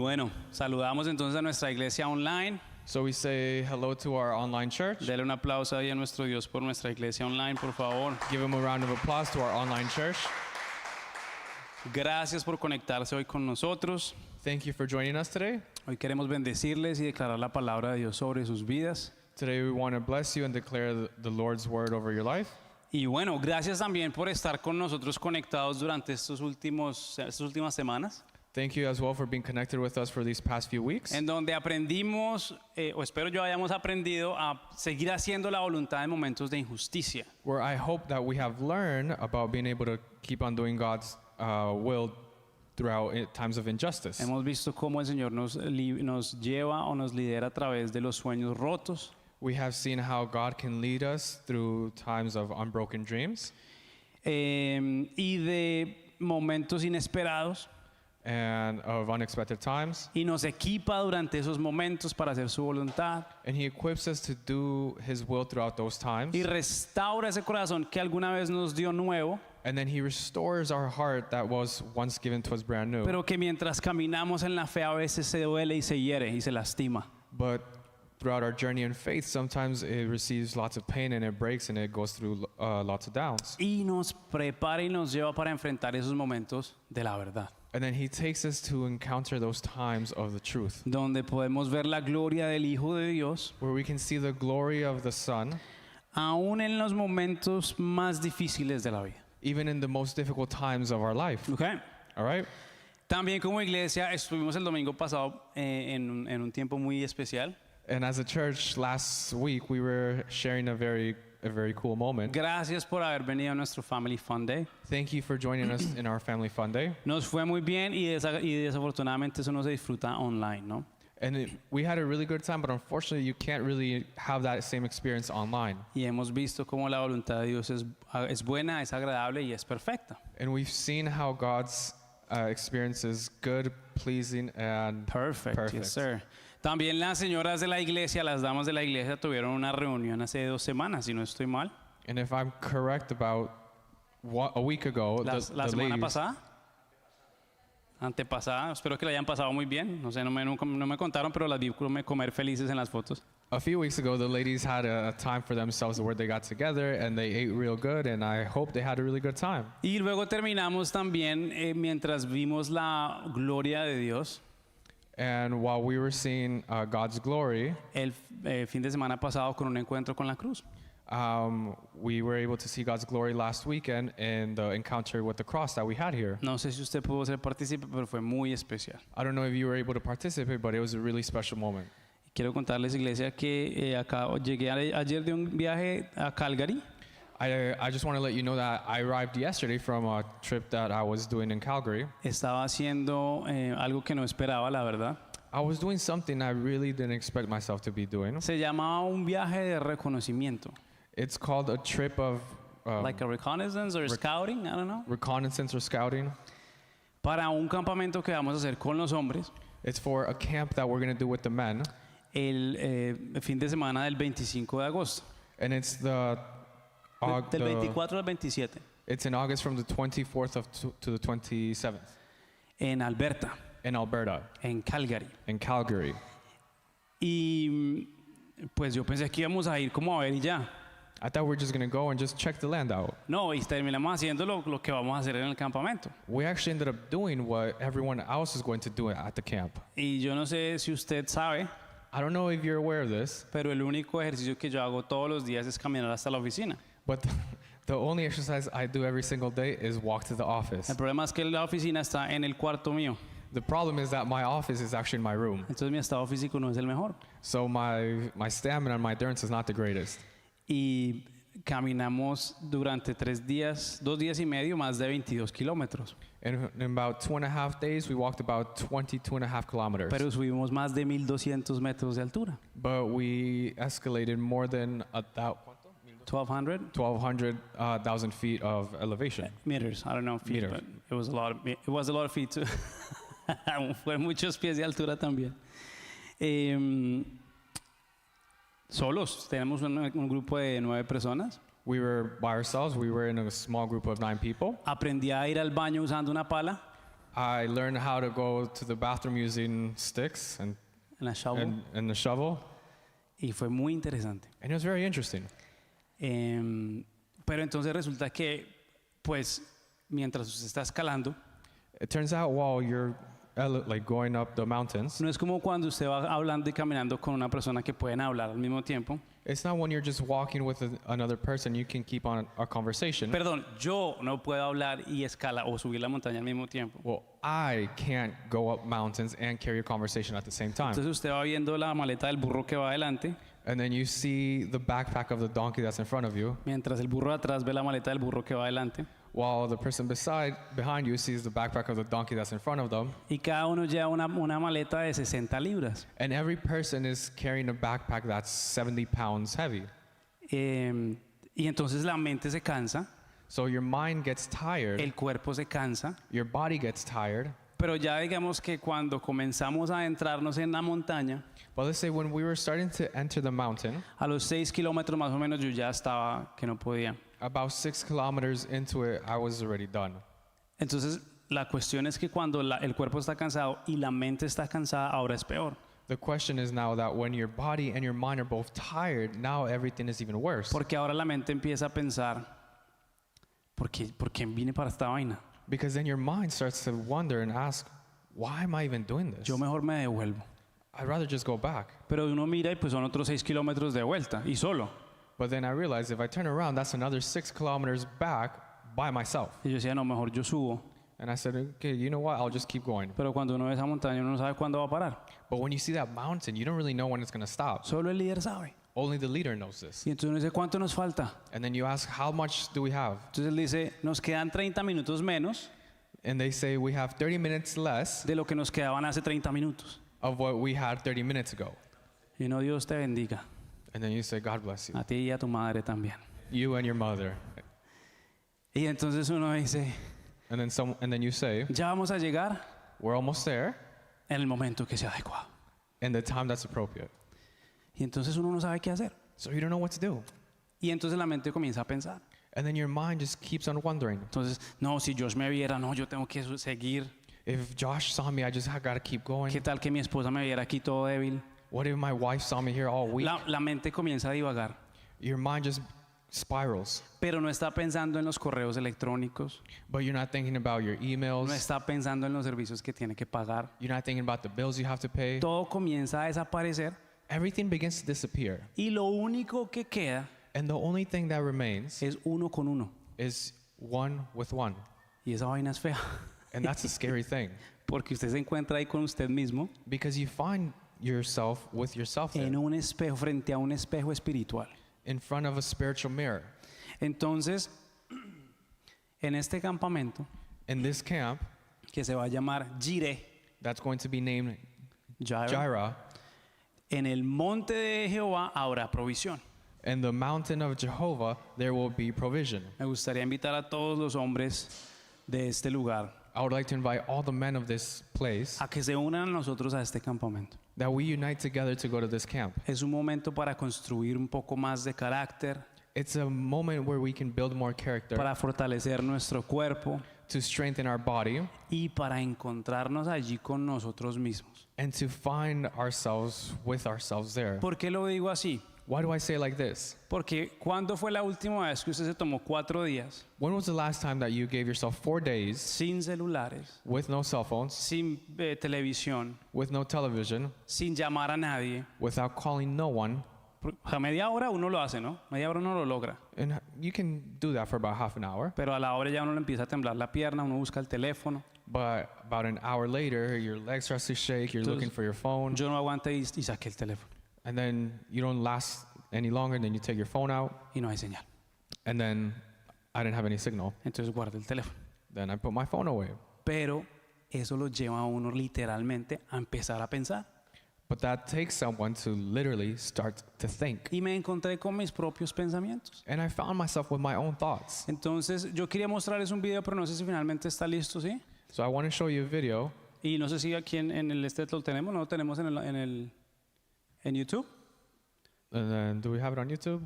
Bueno, saludamos entonces a nuestra iglesia online. So we say hello to our online church. Dele un aplauso ahí a nuestro Dios por nuestra iglesia online, por favor. Give him a round of applause to our online church. Gracias por conectarse hoy con nosotros. Thank you for joining us today. Hoy queremos bendecirles y declarar la palabra de Dios sobre sus vidas. Today we want to bless you and declare the Lord's word over your life. Y bueno, gracias también por estar con nosotros conectados durante estas últimas semanas. Thank you as well for being connected with us for these past few weeks. En donde aprendimos, o espero yo hayamos aprendido a seguir haciendo la voluntad en momentos de injusticia. Where I hope that we have learned about being able to keep on doing God's will throughout times of injustice. Hemos visto cómo el Señor nos lleva o nos lidera a través de los sueños rotos. We have seen how God can lead us through times of unbroken dreams. Y de momentos inesperados. And of unexpected times. Y nos equipa durante esos momentos para hacer su voluntad. And he equips us to do his will throughout those times. Y restaura ese corazón que alguna vez nos dio nuevo. And then he restores our heart that was once given to us brand new. Pero que mientras caminamos en la fe a veces se duele y se hiere y se lastima. But throughout our journey in faith, sometimes it receives lots of pain and it breaks and it goes through lots of downs. Y nos prepara y nos lleva para enfrentar esos momentos de la verdad. And then he takes us to encounter those times of the truth. Donde podemos ver la gloria del Hijo de Dios. Where we can see the glory of the Son. Aún en los momentos más difíciles de la vida. Even in the most difficult times of our life. Okay. All right? También como iglesia estuvimos el domingo pasado en un tiempo muy especial. And as a church, last week we were sharing a very cool moment. Gracias por haber venido a nuestro Family Fun Day. Thank you for joining us in our Family Fun Day. Nos fue muy bien y desafortunadamente eso no se disfruta online, ¿no? And we had a really good time, but unfortunately you can't really have that same experience online. Y hemos visto cómo la voluntad de Dios es buena, es agradable y es perfecta. And we've seen how God's experience is good, pleasing, and perfect. Yes, sir. También las señoras de la iglesia, las damas de la iglesia tuvieron una reunión hace 2 semanas, si no estoy mal. And if I'm correct, about a week ago, la the semana ladies, pasada, antepasada, espero que la hayan pasado muy bien. No sé, no me contaron, pero las vi comer felices en las fotos. a few weeks ago, the ladies had a time for themselves where they got together and they ate real good, and I hope they had a really good time. Y luego terminamos también mientras vimos la gloria de Dios. And while we were seeing God's glory, El fin de semana pasado con un encuentro con la cruz. we were able to see God's glory last weekend in the encounter with the cross that we had here. No sé si usted pudo ser partícipe, pero fue muy especial. I don't know if you were able to participate, but it was a really special moment. Quiero contarles, iglesia, que llegué ayer de un viaje a Calgary. I just want to let you know that I arrived yesterday from a trip that I was doing in Calgary. Estaba haciendo algo que no esperaba, la verdad. I was doing something I really didn't expect myself to be doing. Se llamaba un viaje de reconocimiento. It's called a trip of Like a reconnaissance or scouting, I don't know. reconnaissance or scouting. Para un campamento que vamos a hacer con los hombres. It's for a camp that we're going to do with the men. El fin de semana del 25 de agosto. And it's Del 24 al 27. It's in August from the 24th to the 27th. En Alberta. In Alberta. En Calgary. In Calgary. Y pues yo pensé que íbamos a ir como a ver y ya. I thought we were just going to go and just check the land out. No, y terminamos haciendo lo que vamos a hacer en el campamento. We actually ended up doing what everyone else is going to do at the camp. Y yo no sé si usted sabe, I don't know if you're aware of this, pero el único ejercicio que yo hago todos los días es caminar hasta la oficina. but the only exercise I do every single day is walk to the office. El problema es que la oficina está en el cuarto mío. The problem is that my office is actually in my room. Entonces mi estado físico no es el mejor. So my stamina and my endurance is not the greatest. Y caminamos durante 2 días y medio, más de 22 kilómetros. And in about 2.5 days, we walked about 22.5 kilometers. Pero subimos más de 1,200 metros de altura. But we escalated more than 1,200 feet of elevation. Meters, I don't know feet, Meters. but it was a lot of feet too. Fueron muchos pies de altura también. Solos, tenemos un grupo de 9 personas. We were by ourselves. We were in a small group of 9 people. Aprendí a ir al baño usando una pala. I learned how to go to the bathroom using sticks en la shovel, and the shovel, y fue muy interesante. and it was very interesting. Pero entonces resulta que, pues, mientras usted está escalando, It turns out while you're like going up the mountains, no es como cuando usted va hablando y caminando con una persona que pueden hablar al mismo tiempo. it's not when you're just walking with another person, you can keep on a conversation. Perdón, yo no puedo hablar y escalar o subir la montaña al mismo tiempo. Well, I can't go up mountains and carry a conversation at the same time. Entonces usted va viendo la maleta del burro que va adelante, And then you see the backpack of the donkey that's in front of you, mientras el burro de atrás ve la maleta del burro que va adelante. while the person behind you sees the backpack of the donkey that's in front of them. Y cada uno lleva una maleta de 60 libras. And every person is carrying a backpack that's 70 pounds heavy. Y entonces la mente se cansa, So your mind gets tired, el cuerpo se cansa, your body gets tired. pero ya digamos que cuando comenzamos a adentrarnos en la montaña, But let's say when we were starting to enter the mountain, a los 6 kilómetros más o menos yo ya estaba que no podía. about 6 kilometers into it, I was already done. Entonces la cuestión es que cuando el cuerpo está cansado y la mente está cansada, ahora es peor. The question is now that when your body and your mind are both tired, now everything is even worse. Porque ahora la mente empieza a pensar, ¿por qué vine para esta vaina? Because then your mind starts to wonder and ask, why am I even doing this? Yo mejor me devuelvo. I'd rather just go back. Pero uno mira y pues son otros 6 kilómetros de vuelta y solo. But then I realized if I turn around, that's another 6 kilometers back by myself. Y yo decía, no, mejor yo subo. And I said, okay, you know what? I'll just keep going. Pero cuando uno ve esa montaña, uno no sabe cuándo va a parar. But when you see that mountain, you don't really know when it's going to stop. Solo el líder sabe. Only the leader knows this. Y entonces uno dice, ¿cuánto nos falta? And then you ask, how much do we have? Entonces él dice, nos quedan 30 minutos menos And they say, we have 30 minutes less de lo que nos quedaban hace 30 minutos. of what we had 30 minutes ago. Y no, Dios te bendiga. And then you say, God bless you. A ti y a tu madre también. You and your mother. Y entonces uno dice, And then you say, ya vamos a llegar we're almost there en el momento que sea adecuado. in the time that's appropriate. Y entonces uno no sabe qué hacer. So you don't know what to do. Y entonces la mente comienza a pensar. And then your mind just keeps on wondering. Entonces, no, si Josh me viera, no, yo tengo que seguir. If Josh saw me, I just got to keep going. ¿Qué tal que mi esposa me viera aquí todo débil? What if my wife saw me here all week? La mente comienza a divagar, Your mind just spirals. pero no está pensando en los correos electrónicos, But you're not thinking about your emails. no está pensando en los servicios que tiene que pagar. You're not thinking about the bills you have to pay. Todo comienza a desaparecer Everything begins to disappear. y lo único que queda And the only thing that remains es uno con uno. is one with one. Y esa vaina es fea, And that's a scary thing. porque usted se encuentra ahí con usted mismo Because you find yourself with yourself there, en un espejo, frente a un espejo espiritual. in front of a spiritual mirror. Entonces, en este campamento, In this camp, que se va a llamar Jireh, that's going to be named Jireh, Jireh, en el monte de Jehová habrá provisión. in the mountain of Jehovah, there will be provision. Me gustaría invitar a todos los hombres de este lugar I would like to invite all the men of this place a que se unan a nosotros a este campamento. that we unite together to go to this camp. Es un momento para construir un poco más de carácter, It's a moment where we can build more character, para fortalecer nuestro cuerpo to strengthen our body, y para encontrarnos allí con nosotros mismos. and to find ourselves with ourselves there. ¿Por qué lo digo así? Why do I say it like this? Porque ¿cuándo fue la última vez que usted se tomó 4 días When was the last time that you gave yourself 4 days sin celulares, with no cell phones, sin televisión, with no television, sin llamar a nadie? without calling no one? A media hora uno lo hace, ¿no? Media hora uno lo logra. And you can do that for about half an hour. Pero a la hora ya uno le empieza a temblar la pierna, uno busca el teléfono. But about an hour later, your legs start to shake, you're looking for your phone, Yo no aguanté y saqué el teléfono. and then you don't last any longer, then you take your phone out, Y no hay señal. and then I didn't have any signal. Entonces guardé el teléfono. Then I put my phone away. Pero eso lo lleva a uno literalmente a empezar a pensar. But that takes someone to literally start to think. Y me encontré con mis propios pensamientos. And I found myself with my own thoughts. Entonces yo quería mostrarles un video, pero no sé si finalmente está listo, ¿sí? So I want to show you a video. Y no sé si aquí en el lo tenemos, no lo tenemos en YouTube. And then, do we have it on YouTube?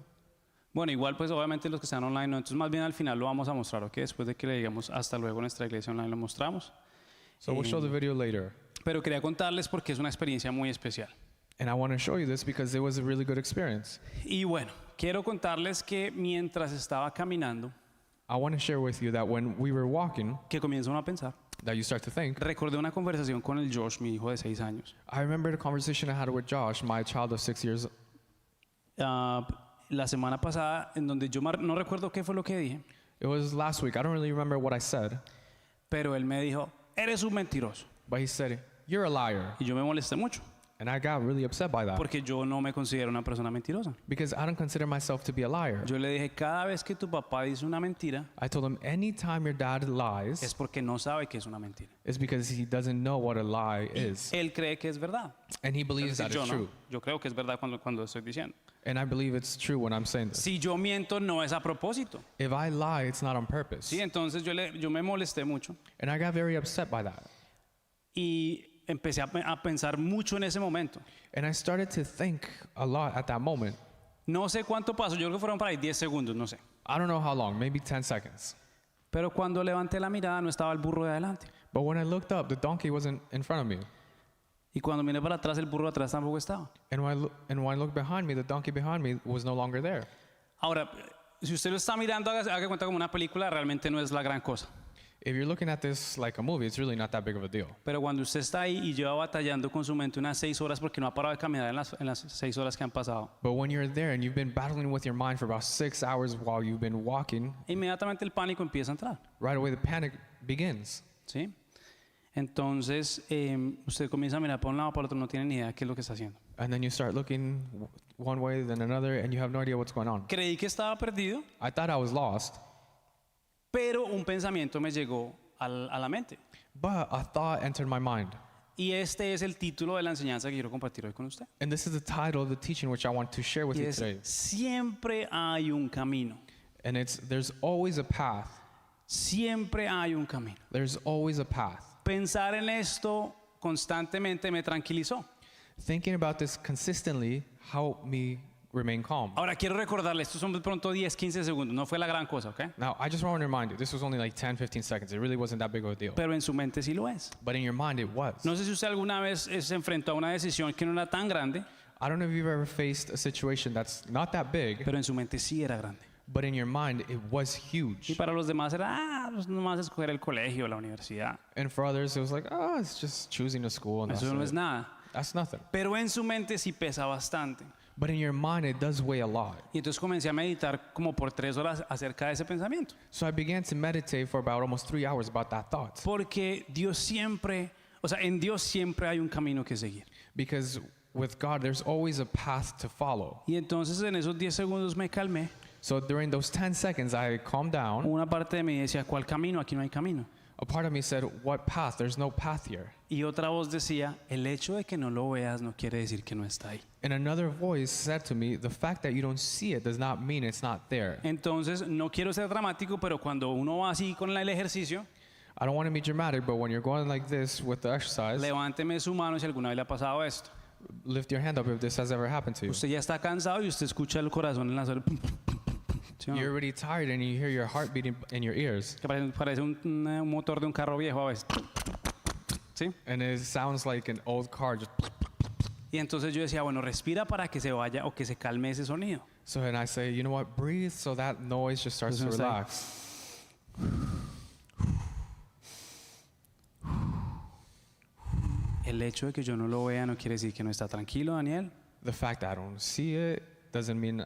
Bueno, igual pues obviamente los que están online no, entonces más bien al final lo vamos a mostrar, ¿ok? Después de que le digamos hasta luego en nuestra iglesia online lo mostramos. So we'll show the video later. Pero quería contarles porque es una experiencia muy especial. And I want to show you this because it was a really good experience. Y bueno, quiero contarles que mientras estaba caminando, I want to share with you that when we were walking, que comienzo uno a pensar, that you start to think. recordé una conversación con el Josh, mi hijo de 6 años. I remember the conversation I had with Josh, my child of 6 years. La semana pasada, en donde yo no recuerdo qué fue lo que dije, It was last week. I don't really remember what I said, pero él me dijo, eres un mentiroso. but he said, "You're a liar." Y yo me molesté mucho, And I got really upset by that porque yo no me considero una persona mentirosa. because I don't consider myself to be a liar. Yo le dije, cada vez que tu papá dice una mentira, I told him anytime your dad es lies, porque no sabe que es una mentira. it's because he doesn't know what a lie is. Él cree que es verdad. And he Es believes decir, that yo it's no. true. Yo creo que es verdad cuando estoy diciendo. And I believe it's true when I'm saying this. Si yo miento, no es a propósito. If I lie, it's not on purpose. Sí, entonces yo me molesté mucho And I got very upset by that. y empecé a pensar mucho en ese momento. And I started to think a lot at that moment. No sé cuánto pasó, yo creo que fueron para ahí 10 segundos, no sé. I don't know how long, maybe 10 seconds. Pero cuando levanté la mirada no estaba el burro de adelante. But when I looked up, the donkey wasn't in front of me. Y cuando miré para atrás, el burro de atrás tampoco estaba. And when I looked behind me, the donkey behind me was no longer there. Ahora, si usted lo está mirando, haga cuenta como una película, realmente no es la gran cosa. If you're looking at this like a movie, it's really not that big of a deal. Pero cuando usted está ahí y lleva batallando con su mente unas 6 horas porque no ha parado de caminar en las 6 horas que han pasado, But when you're there and you've been battling with your mind for about 6 hours while you've been walking, inmediatamente el pánico empieza a entrar. right away the panic begins. ¿Sí? Entonces, usted comienza a mirar para un lado, para el otro, no tiene ni idea de qué es lo que está haciendo. And then you start looking one way, then another, and you have no idea what's going on. Creí que estaba perdido, I thought I was lost, pero un pensamiento me llegó a la mente. but a thought entered my mind. Y este es el título de la enseñanza que quiero compartir hoy con usted. And this is the title of the teaching which I want to share with Y you es, today. siempre hay un camino. And it's there's always a path. Siempre hay un camino. There's always a path. Pensar en esto constantemente me tranquilizó. Thinking about this consistently helped me remain calm. Ahora quiero recordarle, estos son de pronto 10, 15 segundos, no fue la gran cosa, ¿ok? Now, I just want to remind you, this was only like 10, 15 seconds. It really wasn't that big of a deal. Pero en su mente sí lo es. But in your mind, it was. No sé si usted alguna vez se enfrentó a una decisión que no era tan grande, I don't know if you've ever faced a situation that's not that big, pero en su mente sí era grande. but in your mind, it was Y huge. para los demás era, pues nomás escoger el colegio, la universidad. And for others, it was like, oh, it's just choosing a school. And that's, Eso no es it. nada. That's nothing. Pero en su mente sí pesa bastante. But in your mind, it does weigh a lot. Y entonces comencé a meditar como por 3 horas acerca de ese pensamiento. So I began to meditate for about almost 3 hours about that thought. Porque Dios siempre, o sea, en Dios siempre hay un camino que seguir. Because with God, there's always a path to follow. Y entonces en esos 10 segundos me calmé. So during those 10 seconds, I calmed down. Una parte de mí decía, ¿cuál camino? Aquí no hay camino. A part of me said, what path? There's no path here. Y otra voz decía, el hecho de que no lo veas no quiere decir que no está ahí. And another voice said to me, the fact that you don't see it does not mean it's not there. Entonces, no quiero ser dramático, pero cuando uno va así con el ejercicio, I don't want to be dramatic, but when you're going like this with the exercise, levánteme su mano si alguna vez le ha pasado esto. lift your hand up if this has ever happened to you. Usted ya está cansado y usted escucha el corazón en la suela. ¿Sí o no? You're already tired and you hear your heart beating in your ears. Que parece un motor de un carro viejo a veces. ¿Sí? And it sounds like an old car. Just Y entonces yo decía, bueno, respira para que se vaya o que se calme ese sonido. so then I say, you know what? Breathe so that noise just starts to Entonces, relax. El hecho de que yo no lo vea no quiere decir que no está tranquilo, Daniel. The fact that I don't see it doesn't mean.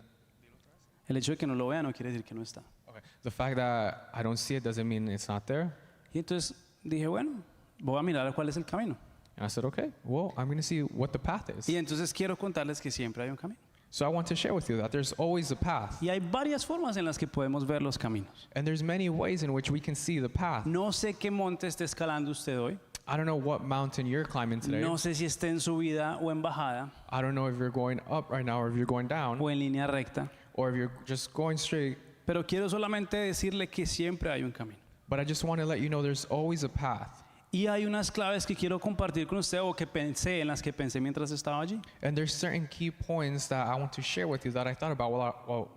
El hecho de que no lo vea no quiere decir que no está. Okay. The fact that I don't see it doesn't mean it's not there. Y entonces dije, bueno, voy a mirar cuál es el camino. And I said, okay, well, I'm going to see what the path is. Y entonces quiero contarles que siempre hay un camino. So I want to share with you that there's always a path. Y hay varias formas en las que podemos ver los caminos. And there's many ways in which we can see the path. No sé qué monte esté escalando usted hoy. I don't know what mountain you're climbing today. No sé si esté en subida o en bajada I don't know if you're going up right now or if you're going down o en línea recta. or if you're just going straight. Pero quiero solamente decirle que siempre hay un camino. But I just want to let you know there's always a path. Y hay unas claves que quiero compartir con usted o que pensé, en las que pensé mientras estaba allí. And there's certain key points that I want to share with you that I thought about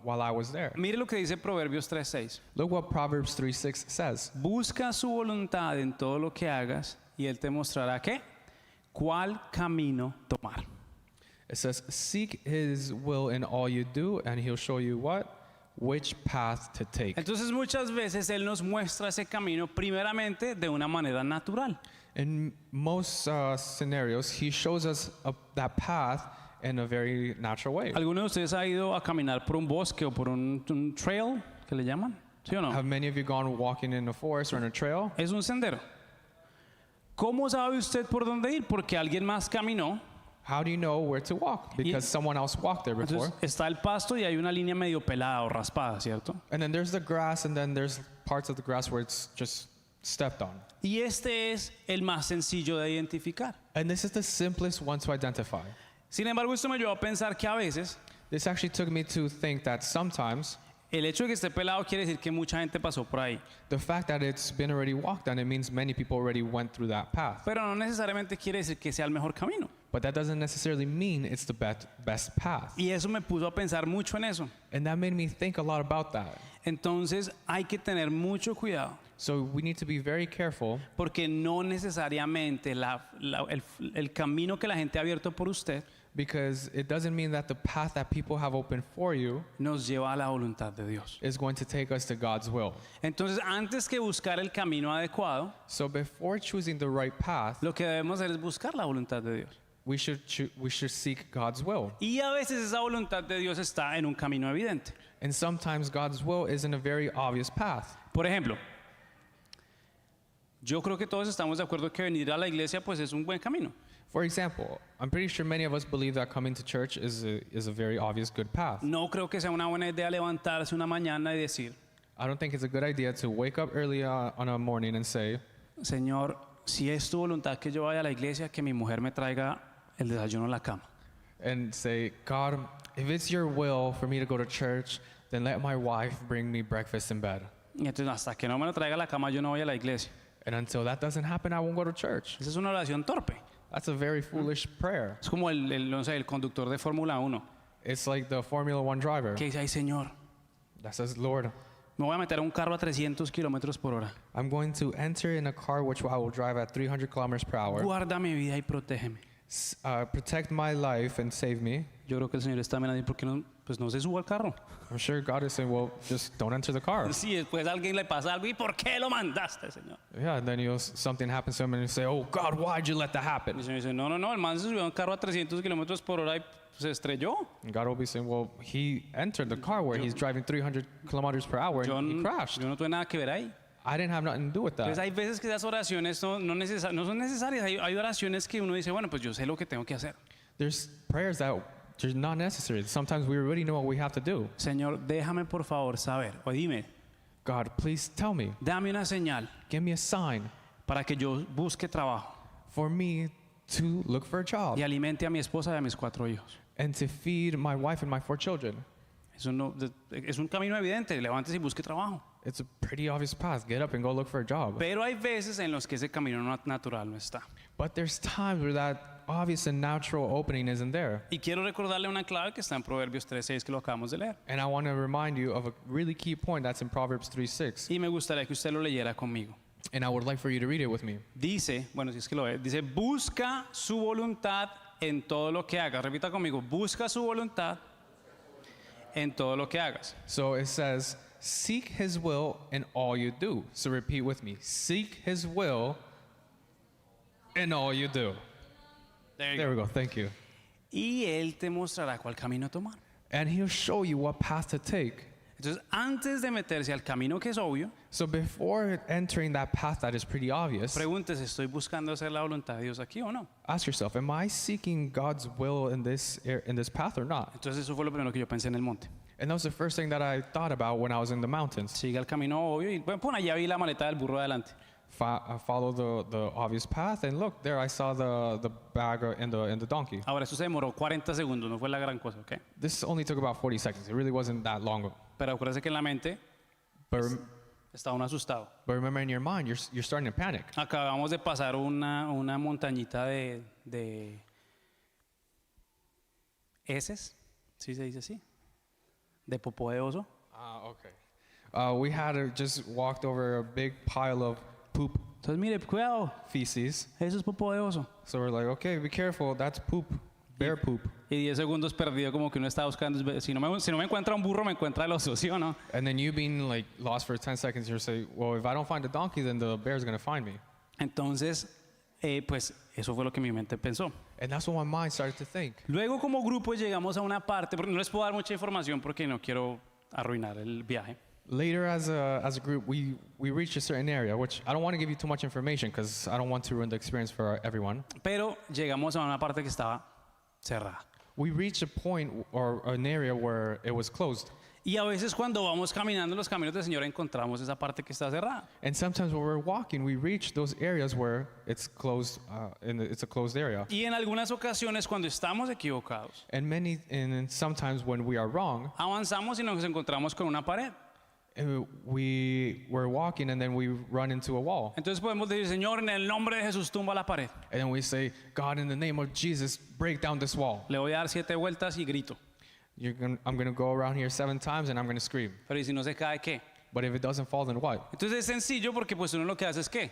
while I was there. Mire lo que dice Proverbios 3:6. Look what Proverbs 3:6 says. Busca su voluntad en todo lo que hagas y Él te mostrará ¿qué? ¿Cuál camino tomar? It says, seek his will in all you do, and he'll show you what? Which path to take. Entonces muchas veces Él nos muestra ese camino primeramente de una manera natural. In most scenarios, he shows us that path in a very natural way. ¿Alguno de ustedes ha ido a caminar por un bosque o por un trail, que le llaman? ¿Sí o no? Have many of you gone walking in a forest or in a trail? Es un sendero. ¿Cómo sabe usted por dónde ir? Porque alguien más caminó. How do you know where to walk? Because someone else walked there before. Entonces está el pasto y hay una línea medio pelada o raspada, ¿cierto? And then there's the grass, and then there's parts of the grass where it's just stepped on. Y este es el más sencillo de identificar. And this is the simplest one to identify. Sin embargo, esto me llevó a pensar que a veces This actually took me to think that sometimes el hecho de que esté pelado quiere decir que mucha gente pasó por ahí. the fact that it's been already walked on, it means many people already went through that path. Pero no necesariamente quiere decir que sea el mejor camino. But that doesn't necessarily mean it's the best path. Y eso me puso a pensar mucho en eso. And that made me think a lot about that. Entonces hay que tener mucho cuidado. So we need to be very careful Porque no necesariamente el camino que la gente ha abierto por usted because it doesn't mean that the path that people have opened for you nos lleva a la voluntad de Dios. is going to take us to God's will. Entonces, antes que buscar el camino adecuado, So before choosing the right path, lo que debemos hacer es buscar la voluntad de Dios. we should seek God's will. Y a veces esa voluntad de Dios está en un camino evidente. And sometimes God's will is in a very obvious path. Por ejemplo, yo creo que todos estamos de acuerdo que venir a la iglesia pues es un buen camino. For example, I'm pretty sure many of us believe that coming to church is a very obvious good path. No creo que sea una buena idea levantarse una mañana y decir, I don't think it's a good idea to wake up early on a morning and say, Señor, si es tu voluntad que yo vaya a la iglesia, que mi mujer me traiga el desayuno a la cama. God, if it's your will for me to go to church, then let my wife bring me breakfast in bed. Y entonces hasta que no me lo traiga a la cama yo no voy a la iglesia. And until that doesn't happen, I won't go to church. Esa es una oración torpe. That's a very foolish prayer. Es como no sé, el conductor de Fórmula 1 It's like the Formula One driver que dice, ay Señor, that says, Lord, me voy a meter a un carro a 300 kilómetros por hora. I'm going to enter in a car which I will drive at 300 kilometers per hour. Guarda mi vida y protégeme. Protect my life and save me. Yo creo que el Señor está mirando, ¿por qué no, pues no se suba al carro? I'm sure God is saying, well, just don't enter the car. Si después a alguien le pasa algo, ¿y por qué lo mandaste, Señor? Yeah, and then something happens to him and you say, oh, God, why'd you let that Y happen? el Señor dice, no, el man se subió a un carro a 300 kilómetros por hora y se estrelló. And God will be saying, well, he entered the car where he's driving 300 kilometers per hour Yo, and he crashed. yo no tuve nada que ver ahí. I didn't have nothing to do with Entonces that. hay veces que esas oraciones no son necesarias. Hay oraciones que uno dice, bueno, pues yo sé lo que tengo que hacer. There's prayers that are not necessary. Sometimes we already know what we have to do. Señor, déjame por favor saber, o dime, God, please tell me, dame una señal give me a sign para que yo busque trabajo for me to look for a job y alimente a mi esposa y a mis 4 hijos. and to feed my wife and my 4 children. Eso no, es un camino evidente, levántese y busque trabajo. It's a pretty obvious path. Get up and go look for a job. Pero hay veces en los que ese camino natural no está. But there's times where that obvious and natural opening isn't there. Y quiero recordarle una clave que está en Proverbios 3:6 que lo acabamos de leer. And I want to remind you of a really key point that's in Proverbs 3:6. Y me gustaría que usted lo leyera conmigo. And I would like for you to read it with me. Dice, bueno, si es que lo ve, dice, busca su voluntad en todo lo que hagas. Repita conmigo, busca su voluntad en todo lo que hagas. So it says, seek his will in all you do. So repeat with me. Seek his will in all you do. There we go. Thank you. Y él te mostrará cuál camino tomar. And he'll show you what path to take. Entonces, antes de meterse al camino que es obvio, So before entering that path that is pretty obvious, pregúntese, ¿estoy buscando hacer la voluntad de Dios aquí o no? ask yourself, am I seeking God's will in this path or not? Entonces, eso fue lo primero que yo pensé en el monte. And that was the first thing that I thought about when I was in the mountains. Siga el camino obvio y, bueno, allá vi la maleta del burro adelante. Follow the obvious path, and look, there I saw the bag in the donkey. Ahora, eso se demoró 40 segundos, no fue la gran cosa, ¿ok? This only took about 40 seconds. It really wasn't that long. Pero acuérdese que en la mente But, está uno asustado. but remember, in your mind, you're starting to panic. Acabamos de pasar una montañita de heces, ¿sí se dice así? De popó de oso. Okay. We had just walked over a big pile of poop. Entonces, mire, cuidado, feces. eso es popó de oso. So we're like, okay, be careful, that's poop, bear poop. Y 10 segundos perdido como que uno está buscando, si no me encuentra un burro, me encuentra el oso, ¿sí o no? And then you being like lost for 10 seconds, you're saying, well, if I don't find the donkey, then the bear's going to find me. Entonces, pues eso fue lo que mi mente pensó. And that's what my mind started to think. Luego como grupo llegamos a una parte, porque no les puedo dar mucha información porque no quiero arruinar el viaje. Later, as a group, we reached a certain area, which I don't want to give you too much information because I don't want to ruin the experience for everyone. Pero llegamos a una parte que estaba cerrada. We reached a point or an area where it was closed. Y a veces cuando vamos caminando en los caminos del Señor encontramos esa parte que está cerrada. And sometimes when we're walking, we reach those areas where it's closed, it's a closed area. Y en algunas ocasiones cuando estamos equivocados, And sometimes when we are wrong, avanzamos y nos encontramos con una pared. we're walking and then we run into a wall. Entonces podemos decir, Señor, en el nombre de Jesús tumba la pared. And then we say, God, in the name of Jesus, break down this wall. Le voy a dar 7 vueltas y grito. I'm going to go around here 7 times and I'm going to scream. Pero ¿y si no se cae qué? But if it doesn't fall, then what? Entonces es sencillo porque pues uno lo que hace es ¿qué?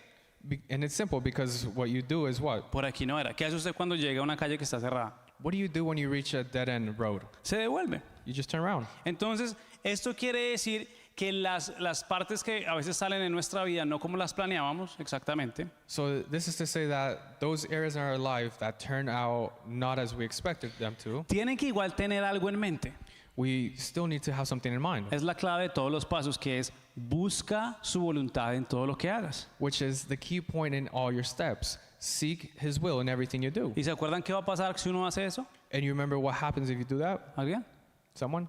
And it's simple because what you do is what? Por aquí no era. ¿Qué hace usted cuando llega a una calle que está cerrada? What do you do when you reach a dead-end road? Se devuelve. You just turn around. Entonces, esto quiere decir que las partes que a veces salen en nuestra vida no como las planeábamos exactamente, So this is to say that those areas in our life that turn out not as we expected them to, tienen que igual tener algo en mente. we still need to have something in mind, Es la clave de todos los pasos, que es busca su voluntad en todo lo que hagas. which is the key point in all your steps. Seek His will in everything you do. ¿Y se acuerdan qué va a pasar si uno hace eso? And you remember what happens if you do that? ¿Alguien? Someone?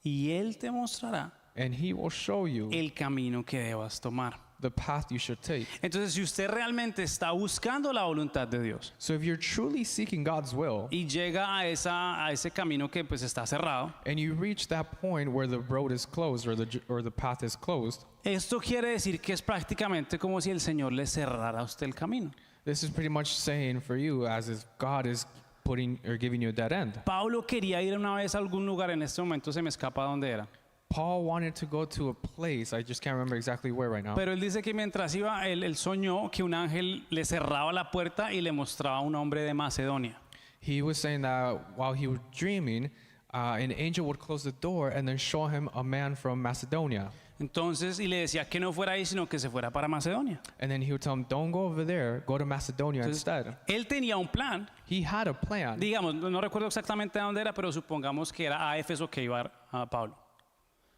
Y Él te mostrará And He will show you el camino que debas tomar. the path you should take. Entonces, si usted realmente está buscando la voluntad de Dios So if you're truly seeking God's will, y llega a ese camino que pues está cerrado, and you reach that point where the road is closed or the path is closed, esto quiere decir que es prácticamente como si el Señor le cerrara a usted el camino. this is pretty much saying for you as if God is putting or giving you a dead end. Pablo quería ir una vez a algún lugar, en este momento se me escapa dónde era. Paul wanted to go to a place, I just can't remember exactly where right now. Pero él dice que mientras iba, él soñó que un ángel le cerraba la puerta y le mostraba a un hombre de Macedonia. He was saying that while he was dreaming, an angel would close the door and then show him a man from Macedonia. Entonces, y le decía que no fuera ahí, sino que se fuera para Macedonia. And then he would tell him, don't go over there, go to Macedonia Entonces, instead. él tenía un plan. He had a plan. Digamos, no recuerdo exactamente a dónde era, pero supongamos que era a Éfeso que iba a Pablo.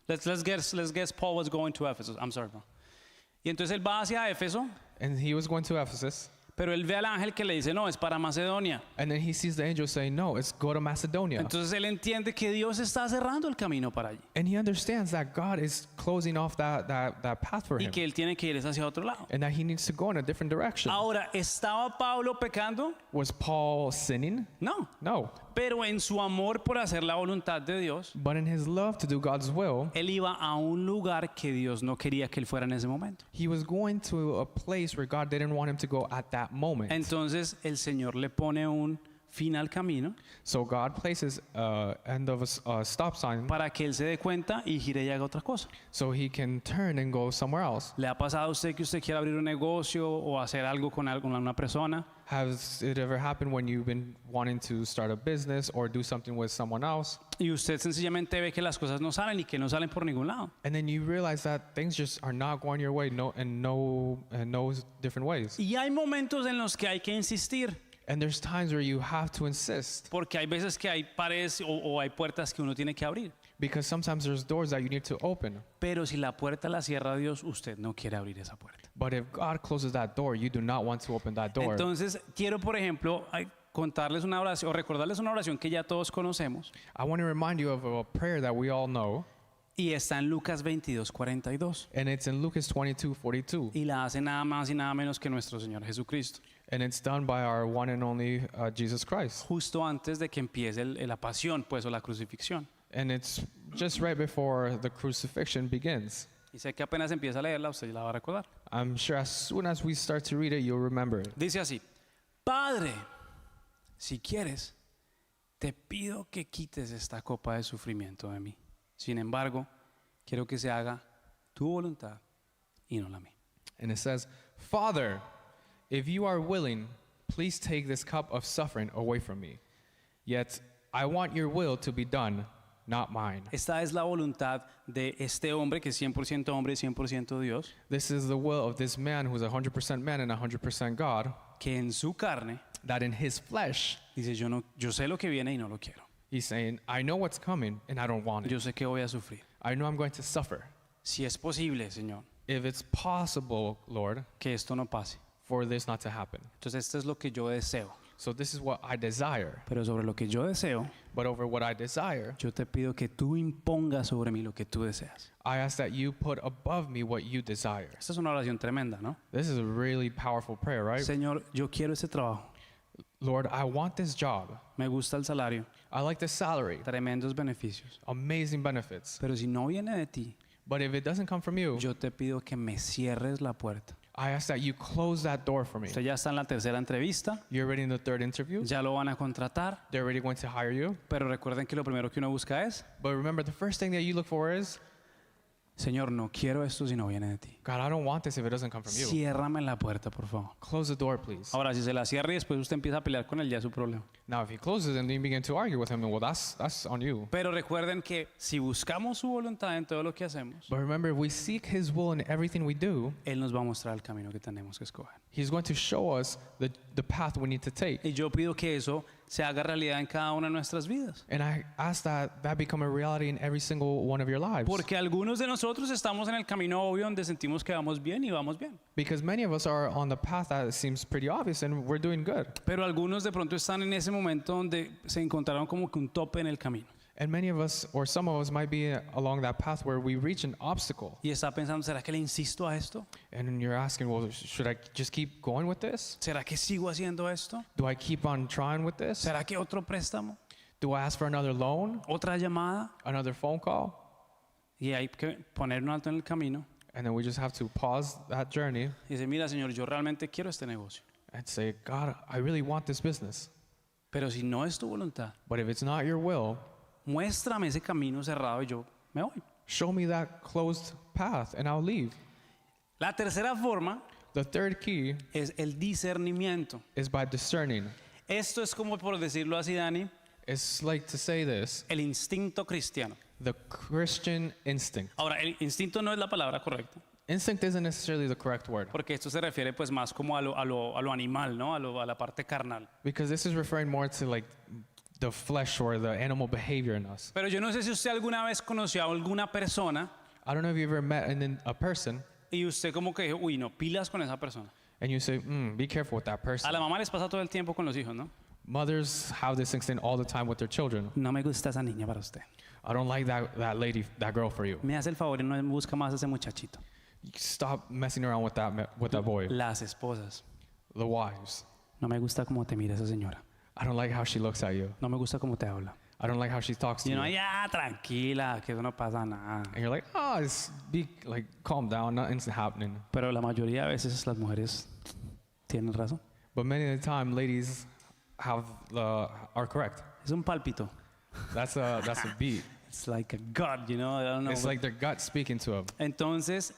Let's guess Paul was going to Ephesus. I'm sorry, bro. Y entonces él va hacia Éfeso, And he was going to Ephesus. pero él ve al ángel que le dice, no, es para Macedonia. And then he sees the angel saying, no, it's go to Macedonia. Entonces él entiende que Dios está cerrando el camino para allí And he understands that God is closing off that path for y him. que él tiene que ir hacia otro lado. And that he needs to go in a different direction. Ahora, ¿estaba Pablo pecando? Was Paul sinning? No. No. Pero en su amor por hacer la voluntad de Dios, But in his love to do God's will, él iba a un lugar que Dios no quería que él fuera en ese momento. he was going to a place where God didn't want him to go at that moment. Entonces el Señor le pone un fin al camino So God places end of a stop sign para que él se dé cuenta y gire y haga otra cosa. so he can turn and go somewhere else. ¿Le ha pasado a usted que usted quiere abrir un negocio o hacer algo con una persona Has it ever happened when you've been wanting to start a business or do something with someone else, y usted sencillamente ve que las cosas no salen y que no salen por ningún lado? and then you realize that things just are not going your way, no different ways? Y hay momentos en los que hay que insistir, And there's times where you have to insist porque hay veces que hay paredes o hay puertas que uno tiene que abrir. because sometimes there's doors that you need to open. Pero si la puerta la cierra Dios, usted no quiere abrir esa puerta. But if God closes that door, you do not want to open that door. Entonces, quiero, por ejemplo, contarles una oración o recordarles una oración que ya todos conocemos I want to remind you of a prayer that we all know, y está en Lucas 22:42 and it's in Lucas 22:42, y la hace nada más y nada menos que nuestro Señor Jesucristo, and it's done by our one and only Jesus Christ. justo antes de que empiece la pasión, pues, o la crucifixión. And it's just right before the crucifixion begins. Y sé que apenas empieza a leerla, usted la va a recordar. I'm sure as soon as we start to read it, you'll remember it. Dice así: Padre, si quieres, te pido que quites esta copa de sufrimiento de mí. Sin embargo, quiero que se haga tu voluntad y no la mía. And it says, Father, if you are willing, please take this cup of suffering away from me. Yet I want your will to be done, not mine. Esta es la voluntad de este hombre que es 100% hombre y 100% Dios, This is the will of this man who's 100% man and 100% God, que en su carne that in his flesh, dice, yo sé lo que viene y no lo quiero. he's saying, I know what's coming and I don't want it. Yo sé que voy a sufrir. I know I'm going to suffer. Si es posible, Señor, If it's possible, Lord, que esto no pase. for this not to happen. Entonces esto es lo que yo deseo. So this is what I desire. Pero sobre lo que yo deseo, But over what I desire, yo te pido que tú impongas sobre mí lo que tú deseas. I ask that you put above me what you desire. Esta es una oración tremenda, ¿no? This is a really powerful prayer, right? Señor, yo quiero ese trabajo. Lord, I want this job. Me gusta el salario, I like the salary, tremendos beneficios. amazing benefits. Pero si no viene de ti, But if it doesn't come from you, yo te pido que me cierres la puerta. I ask that you close that door for me. Usted ya está en la tercera entrevista, You're already in the third interview. ya lo van a contratar, They're already going to hire you. pero recuerden que lo primero que uno busca es, But remember, the first thing that you look for is, Señor, no quiero esto si no viene de ti. God, I don't want this if it doesn't come from you. Ciérrame la puerta, por favor. Close the door, please. Ahora, si se la cierra y después usted empieza a pelear con él, ya es su problema. Now, if he closes and then you begin to argue with him, well, that's on you. Pero recuerden que si buscamos su voluntad en todo lo que hacemos, But remember, if we seek his will in everything we do, Él nos va a mostrar el camino que tenemos que escoger. he's going to show us the path we need to take. Y yo pido que eso se haga realidad en cada una de nuestras vidas. And I ask that that become a reality in every single one of your lives. Porque algunos de nosotros estamos en el camino obvio donde sentimos que vamos bien y vamos bien. Because many of us are on the path that seems pretty obvious and we're doing good. Pero algunos de pronto están en ese momento donde se encontraron como que un tope en el camino. And many of us, or some of us, might be along that path where we reach an obstacle. Y está pensando, ¿será que le insisto a esto? And you're asking, well, should I just keep going with this? ¿Será que sigo haciendo esto? Do I keep on trying with this? ¿Será que otro préstamo? Do I ask for another loan? ¿Otra llamada? Another phone call? Y hay que poner un alto en el camino And then we just have to pause that journey y decir, mira, Señor, yo realmente quiero este negocio. and say, God, I really want this business. Pero si no es tu voluntad, But if it's not your will, muéstrame ese camino cerrado y yo me voy. show me that closed path and I'll leave. La tercera forma The third key es el discernimiento. is by discerning. Esto es como, por decirlo así, Dani, It's like to say this, el instinto cristiano. the Christian instinct. Ahora, el instinto no es la palabra correcta, Instinct isn't necessarily the correct word porque esto se refiere pues más como a lo animal, ¿no? A la parte carnal. because this is referring more to like the flesh or the animal behavior in us. Pero yo no sé si usted alguna vez conoció a alguna persona I don't know if you ever met a person y usted como que dijo, uy, no, pilas con esa persona. and you say, be careful with that A person. la mamá les pasa todo el tiempo con los hijos, ¿no? Mothers have this instinct all the time with their children. No me gusta esa niña para usted. I don't like that lady, that girl for you. Me hace el favor y no busca más a ese muchachito. Stop messing around with that boy. Las esposas. The wives. No me gusta cómo te mira esa señora. I don't like how she looks at you. No me gusta cómo te habla. I don't like how she talks to Y you. uno, ya, tranquila, que eso no pasa nada. And you're like, calm down, nothing's happening. Pero la mayoría de veces las mujeres tienen razón. But many of the time, ladies are correct. Es un pálpito. That's a beat. It's like a God, you know, I don't know. It's like their gut speaking to them. Entonces,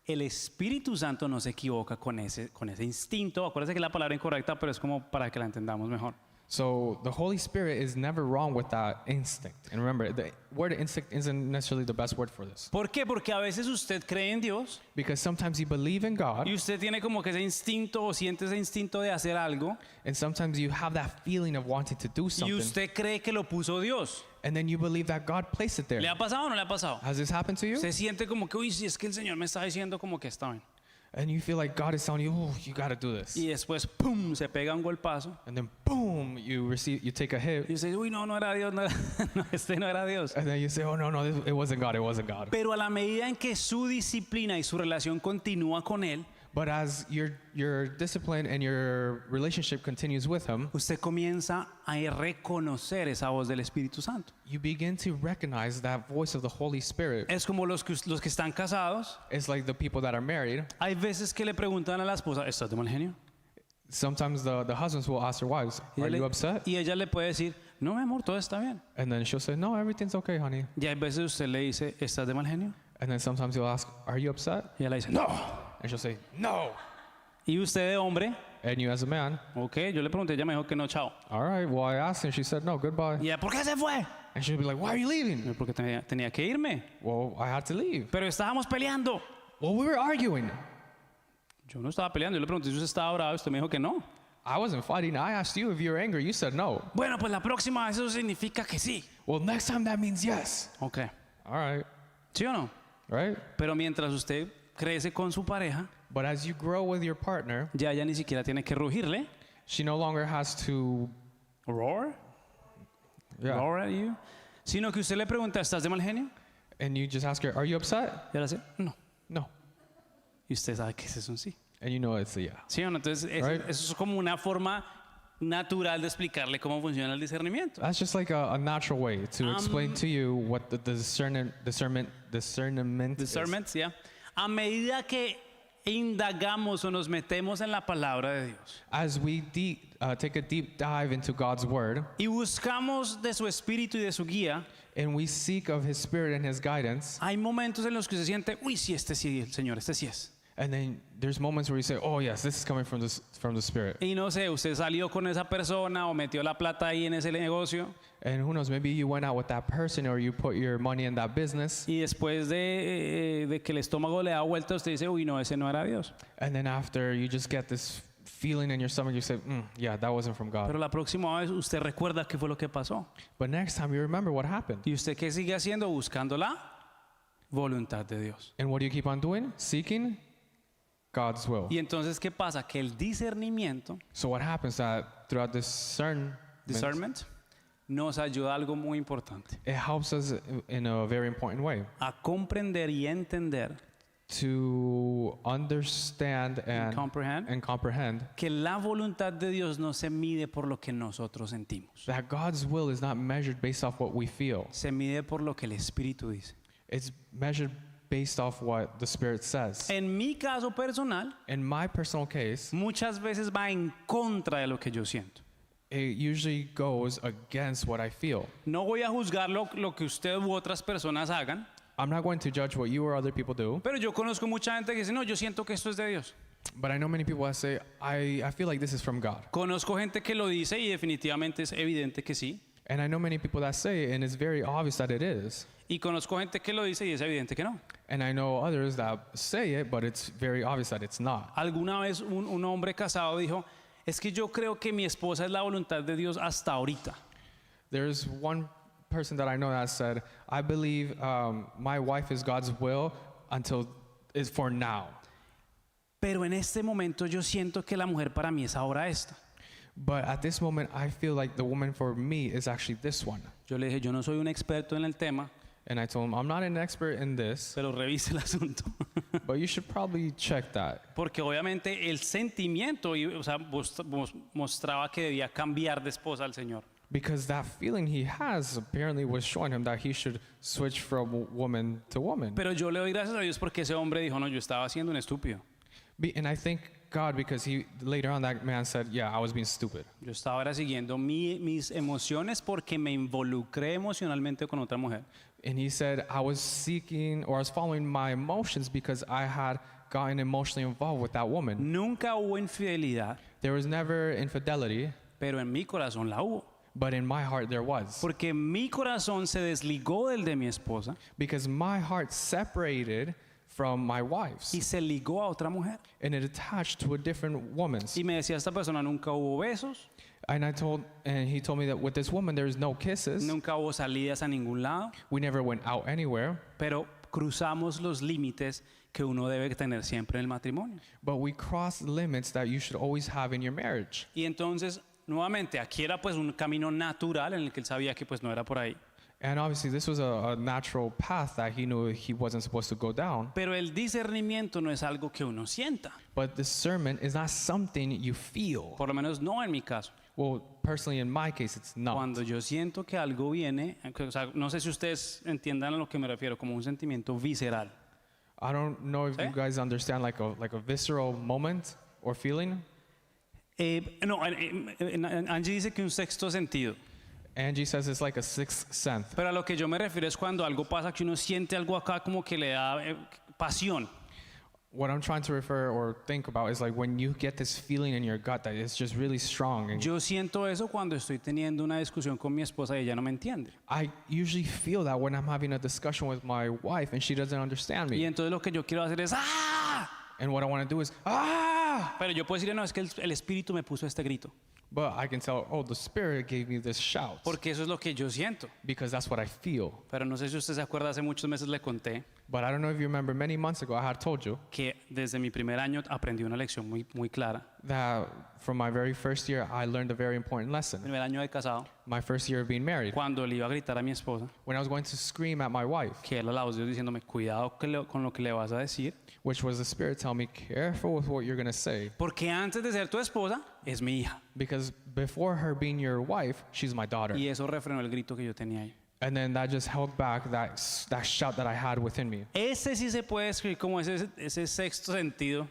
el Espíritu Santo no se equivoca con ese instinto. Acuérdense que es la palabra incorrecta, pero es como para que la entendamos mejor. So the Holy Spirit is never wrong with that instinct. And remember, the word instinct isn't necessarily the best word for this. ¿Por qué? Porque a veces usted cree en Dios Because sometimes you believe in God, y usted tiene como que ese instinto o siente ese instinto de hacer algo and sometimes you have that feeling of wanting to do y something, usted cree que lo puso Dios. and then you believe that God placed it there. ¿Le ha pasado o no le ha pasado? Has this happened to you? Usted siente como que, uy, si es que el Señor me está diciendo como que está bien. And you feel like God is telling you, oh, you got to do this. Y después, pum, se pega un golpazo. And then boom, you take a hit. Y usted, uy, no, no era Dios, no, no, este no era Dios. And then you say, oh, no, it wasn't God, it wasn't God. Pero a la medida en que su disciplina y su relación continúa con Él, But as your discipline and your relationship continues with Him, usted comienza a reconocer esa voz del Espíritu Santo. you begin to recognize that voice of the Holy Spirit. Es como los que están casados. It's like the people that are married. Hay veces que le preguntan a la esposa, ¿estás de mal genio? Sometimes the husbands will ask their wives, Y are ella you le- upset? Y ella le puede decir, no, mi amor, todo está bien. And then she'll say, no, everything's okay, honey. Y hay veces usted le dice, ¿estás de mal genio? And then sometimes you'll ask, are you upset? Y ella le dice, no. And she'll say, no. Y usted de hombre, and you as a man. ok, yo le pregunté, ella me dijo que no, chao. All right, well, I asked her, she said, no, goodbye. Y ella, ¿por qué se fue? And she'd be like, why are you leaving? Yo, porque tenía que irme. Well, I had to leave. Pero estábamos peleando. Well, we were arguing. Yo no estaba peleando, yo le pregunté si usted estaba bravo, usted me dijo que no. I wasn't fighting. I asked you if you were angry. You said no. Bueno, pues la próxima vez eso significa que sí. Well, next time that means yes. Ok, All right, ¿sí o no? right? Pero mientras usted crece con su pareja, But as you grow with your partner, ya ella ni siquiera tiene que rugirle. she no longer has to, Roar, yeah. roar at you. Sino que usted le pregunta, ¿estás de mal genio? And you just ask her, are you upset? Y ella dice, no. No. Y usted sabe que ese es un sí. And you know it's a yeah. ¿Sí o no? Entonces, Right. eso es como una forma natural de explicarle cómo funciona el discernimiento. That's just like a natural way to explain to you what the discernment is. Discernment, yeah. A medida que indagamos o nos metemos en la palabra de Dios As we take a deep dive into God's word y buscamos de su espíritu y de su guía, and we seek of his spirit and his guidance, hay momentos en los que se siente, uy, sí, este sí, el Señor, este sí es. and then there's moments where you say, oh yes, this is coming from the spirit. Y no sé, usted salió con esa persona o metió la plata ahí en ese negocio And who knows, maybe you went out with that person or you put your money in that business, y después de que el estómago le da vuelta, usted dice, uy, no, ese no era Dios. and then after you just get this feeling in your stomach, you say, yeah, that wasn't from God. Pero la próxima vez usted recuerda qué fue lo que pasó. But next time you remember what happened. ¿Y usted qué sigue haciendo? Buscando la voluntad de Dios. And what do you keep on doing? Seeking God's will. Y entonces, ¿qué pasa? Que el discernimiento, So what happens that throughout discernment, nos ayuda a algo muy importante. it helps us in a very important way A comprender y entender to understand and comprehend and comprehend que la voluntad de Dios no se mide por lo que nosotros sentimos. that God's will is not measured based off what we feel. Se mide por lo que el Espíritu dice. It's measured based off what the Spirit says. En mi caso personal, In my personal case, muchas veces va en contra de lo que yo siento. it usually goes against what I feel. No voy a juzgar lo que usted u otras personas hagan, I'm not going to judge what you or other people do, pero yo conozco mucha gente que dice, no, yo siento que esto es de Dios. but I know many people that say, I feel like this is from God. Conozco gente que lo dice y definitivamente es evidente que sí. And I know many people that say it, and it's very obvious that it is. Y conozco gente que lo dice y es evidente que no. And I know others that say it, but it's very obvious that it's not. Alguna vez un hombre casado dijo, es que yo creo que mi esposa es la voluntad de Dios hasta ahorita. There's one person that I know that said, I believe my wife is God's will until is for now. Pero en este momento yo siento que la mujer para mí es ahora esta. But at this moment, I feel like the woman for me is actually this one. Yo le dije, yo no soy un experto en el tema, And I told him, I'm not an expert in this, pero revise el asunto. but you should probably check that. Porque obviamente el sentimiento o sea, mostraba que debía cambiar de esposa al Señor. Because that feeling he has apparently was showing him that he should switch from woman to woman. Pero yo le doy gracias a Dios porque ese hombre dijo, no, yo estaba siendo un estúpido. And I thank God because he later on that man said, yeah, I was being stupid. Yo estaba ahora siguiendo mis emociones porque me involucré emocionalmente con otra mujer. And he said, I was seeking or I was following my emotions because I had gotten emotionally involved with that woman. Nunca hubo infidelidad, There was never infidelity, pero en mi corazón la hubo. but in my heart there was. Porque mi corazón se desligó del de mi esposa Because my heart separated from my wife's y se ligó a otra mujer. and it attached to a different woman's. Y me decía esta persona, nunca hubo besos, And he told me that with this woman there's no kisses. nunca hubo salidas a ningún lado, We never went out anywhere, pero cruzamos los límites que uno debe tener siempre en el matrimonio. but we crossed limits that you should always have in your marriage. Y entonces, nuevamente, aquí era pues un camino natural en el que él sabía que pues no era por ahí. And obviously this was a natural path that he knew he wasn't supposed to go down. Pero el discernimiento no es algo que uno sienta, But discernment is not something you feel. por lo menos no en mi caso. Well, personally in my case it's not. Cuando yo siento que algo viene, o sea, no sé si ustedes entiendan a lo que me refiero, como un sentimiento visceral. I don't know if ¿Sí? you guys understand like a visceral moment or feeling. No, Angie dice que un sexto sentido. Angie says it's like a sixth sense. Pero a lo que yo me refiero es cuando algo pasa que uno siente algo acá como que le da pasión. What I'm trying to refer or think about is like when you get this feeling in your gut that it's just really strong. And Yo siento eso cuando estoy teniendo una discusión con mi esposa y ella no me entiende. I usually feel that when I'm having a discussion with my wife and she doesn't understand Y me. entonces lo que yo quiero hacer es ¡ah! And what I want to do is, ah! Pero yo puedo decirle, no, es que el Espíritu me puso este grito. But I can tell, oh, the Spirit gave me this shout. Porque eso es lo que yo siento. Because that's what I feel. Pero no sé si usted se acuerda, hace muchos meses le conté But I don't know if you remember, many months ago, I had told you que desde mi primer año aprendí una lección muy clara. that from my very first year, I learned a very important lesson. Primer año de casado, My first year of being married, cuando le iba a gritar a mi esposa, when I was going to scream at my wife, que era la voz de Dios diciéndome, cuidado con lo que le vas a decir, which was the Spirit telling me, careful with what you're going to say. porque antes de ser tu esposa, es mi hija. Because before her being your wife, she's my daughter. Y eso refrenó el grito que yo tenía ahí. And then that just held back that shout that I had within me. Ese sí se puede escribir como ese sexto sentido,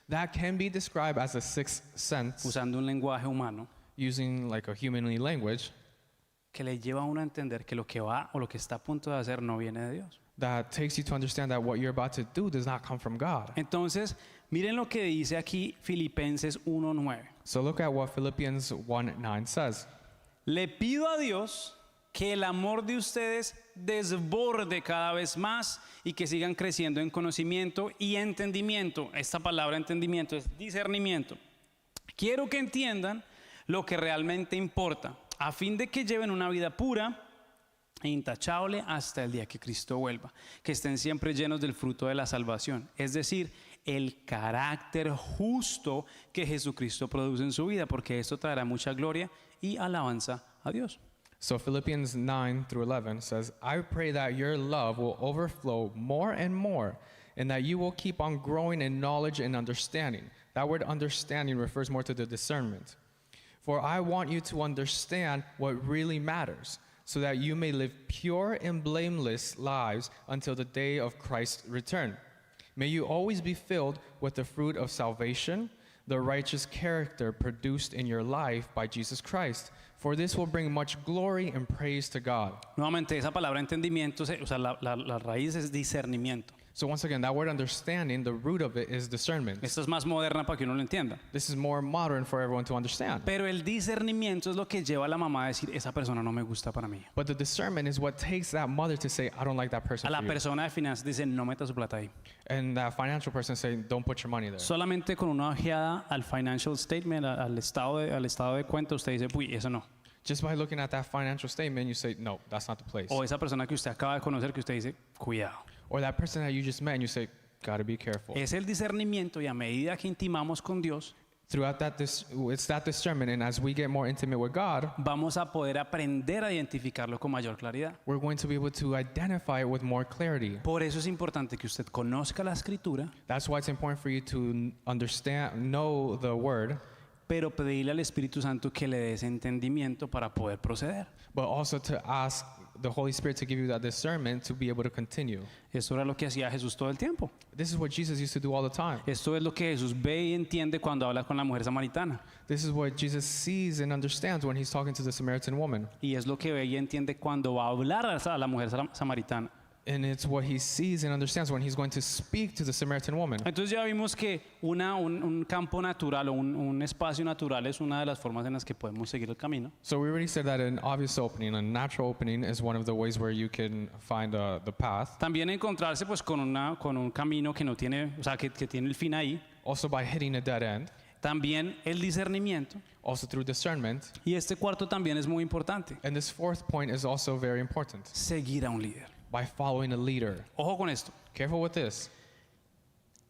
That can be described as a sixth sense, usando un lenguaje humano, using like a humanly language, que le lleva a uno a entender que lo que va o lo que está a punto de hacer no viene de Dios. that takes you to understand that what you're about to do does not come from God. Entonces, miren lo que dice aquí Filipenses 1:9. So look at what Philippians 1:9 says. Le pido a Dios que el amor de ustedes desborde cada vez más y que sigan creciendo en conocimiento y entendimiento. Esta palabra entendimiento es discernimiento. Quiero que entiendan lo que realmente importa, a fin de que lleven una vida pura e intachable hasta el día que Cristo vuelva, que estén siempre llenos del fruto de la salvación, es decir, el carácter justo que Jesucristo produce en su vida, porque esto traerá mucha gloria y alabanza a Dios. So Philippians 9-11 says, I pray that your love will overflow more and more, and that you will keep on growing in knowledge and understanding. That word understanding refers more to the discernment. For I want you to understand what really matters, so that you may live pure and blameless lives until the day of Christ's return. May you always be filled with the fruit of salvation, the righteous character produced in your life by Jesus Christ. For this will bring much glory and praise to God. Nuevamente, esa palabra entendimiento, o sea, la raíz es discernimiento. So once again, that word understanding, the root of it is discernment. Esta es más moderna para que uno lo entienda. This is more modern for everyone to understand. Pero el discernimiento es lo que lleva a la mamá a decir, esa persona no me gusta para mí. But the discernment is what takes that mother to say, I don't like that person A la for you. persona de finanzas dice, no meta su plata ahí. And that financial person saying, don't put your money there. Solamente con una ojeada al financial statement, al estado de cuenta, usted dice, uy, eso no. Just by looking at that financial statement, you say, no, that's not the place. O esa persona que usted acaba de conocer que usted dice, cuidado. Or that person that you just met and you say, gotta be careful. Es el discernimiento y a medida que intimamos con Dios, Throughout that, it's that discernment, and as we get more intimate with God, vamos a poder aprender a identificarlo con mayor claridad. we're going to be able to identify it with more clarity. Por eso es importante que usted conozca la escritura, That's why it's important for you to know the word, pero pedirle al Espíritu Santo que le dé ese entendimiento para poder proceder. but also to ask the Holy Spirit to give you that discernment to be able to continue. Esto era lo que hacía Jesús todo el tiempo. This is what Jesus used to do all the time. Esto es lo que Jesús ve y entiende cuando habla con la mujer samaritana. This is what Jesus sees and understands when he's talking to the Samaritan woman. Y es lo que ve y entiende cuando va a hablar a la mujer samaritana. And it's what he sees and understands when he's going to speak to the Samaritan woman. Entonces ya vimos que un campo natural o un espacio natural es una de las formas en las que podemos seguir el camino. So we already said that an obvious opening, a natural opening, is one of the ways where you can find the path. También encontrarse pues con un camino que no tiene, o sea, que tiene el fin ahí. Also by hitting a dead end. También el discernimiento. Also through discernment. Y este cuarto también es muy importante. And this fourth point is also very important. Seguir a un líder. By following a leader. Ojo con esto. Careful with this.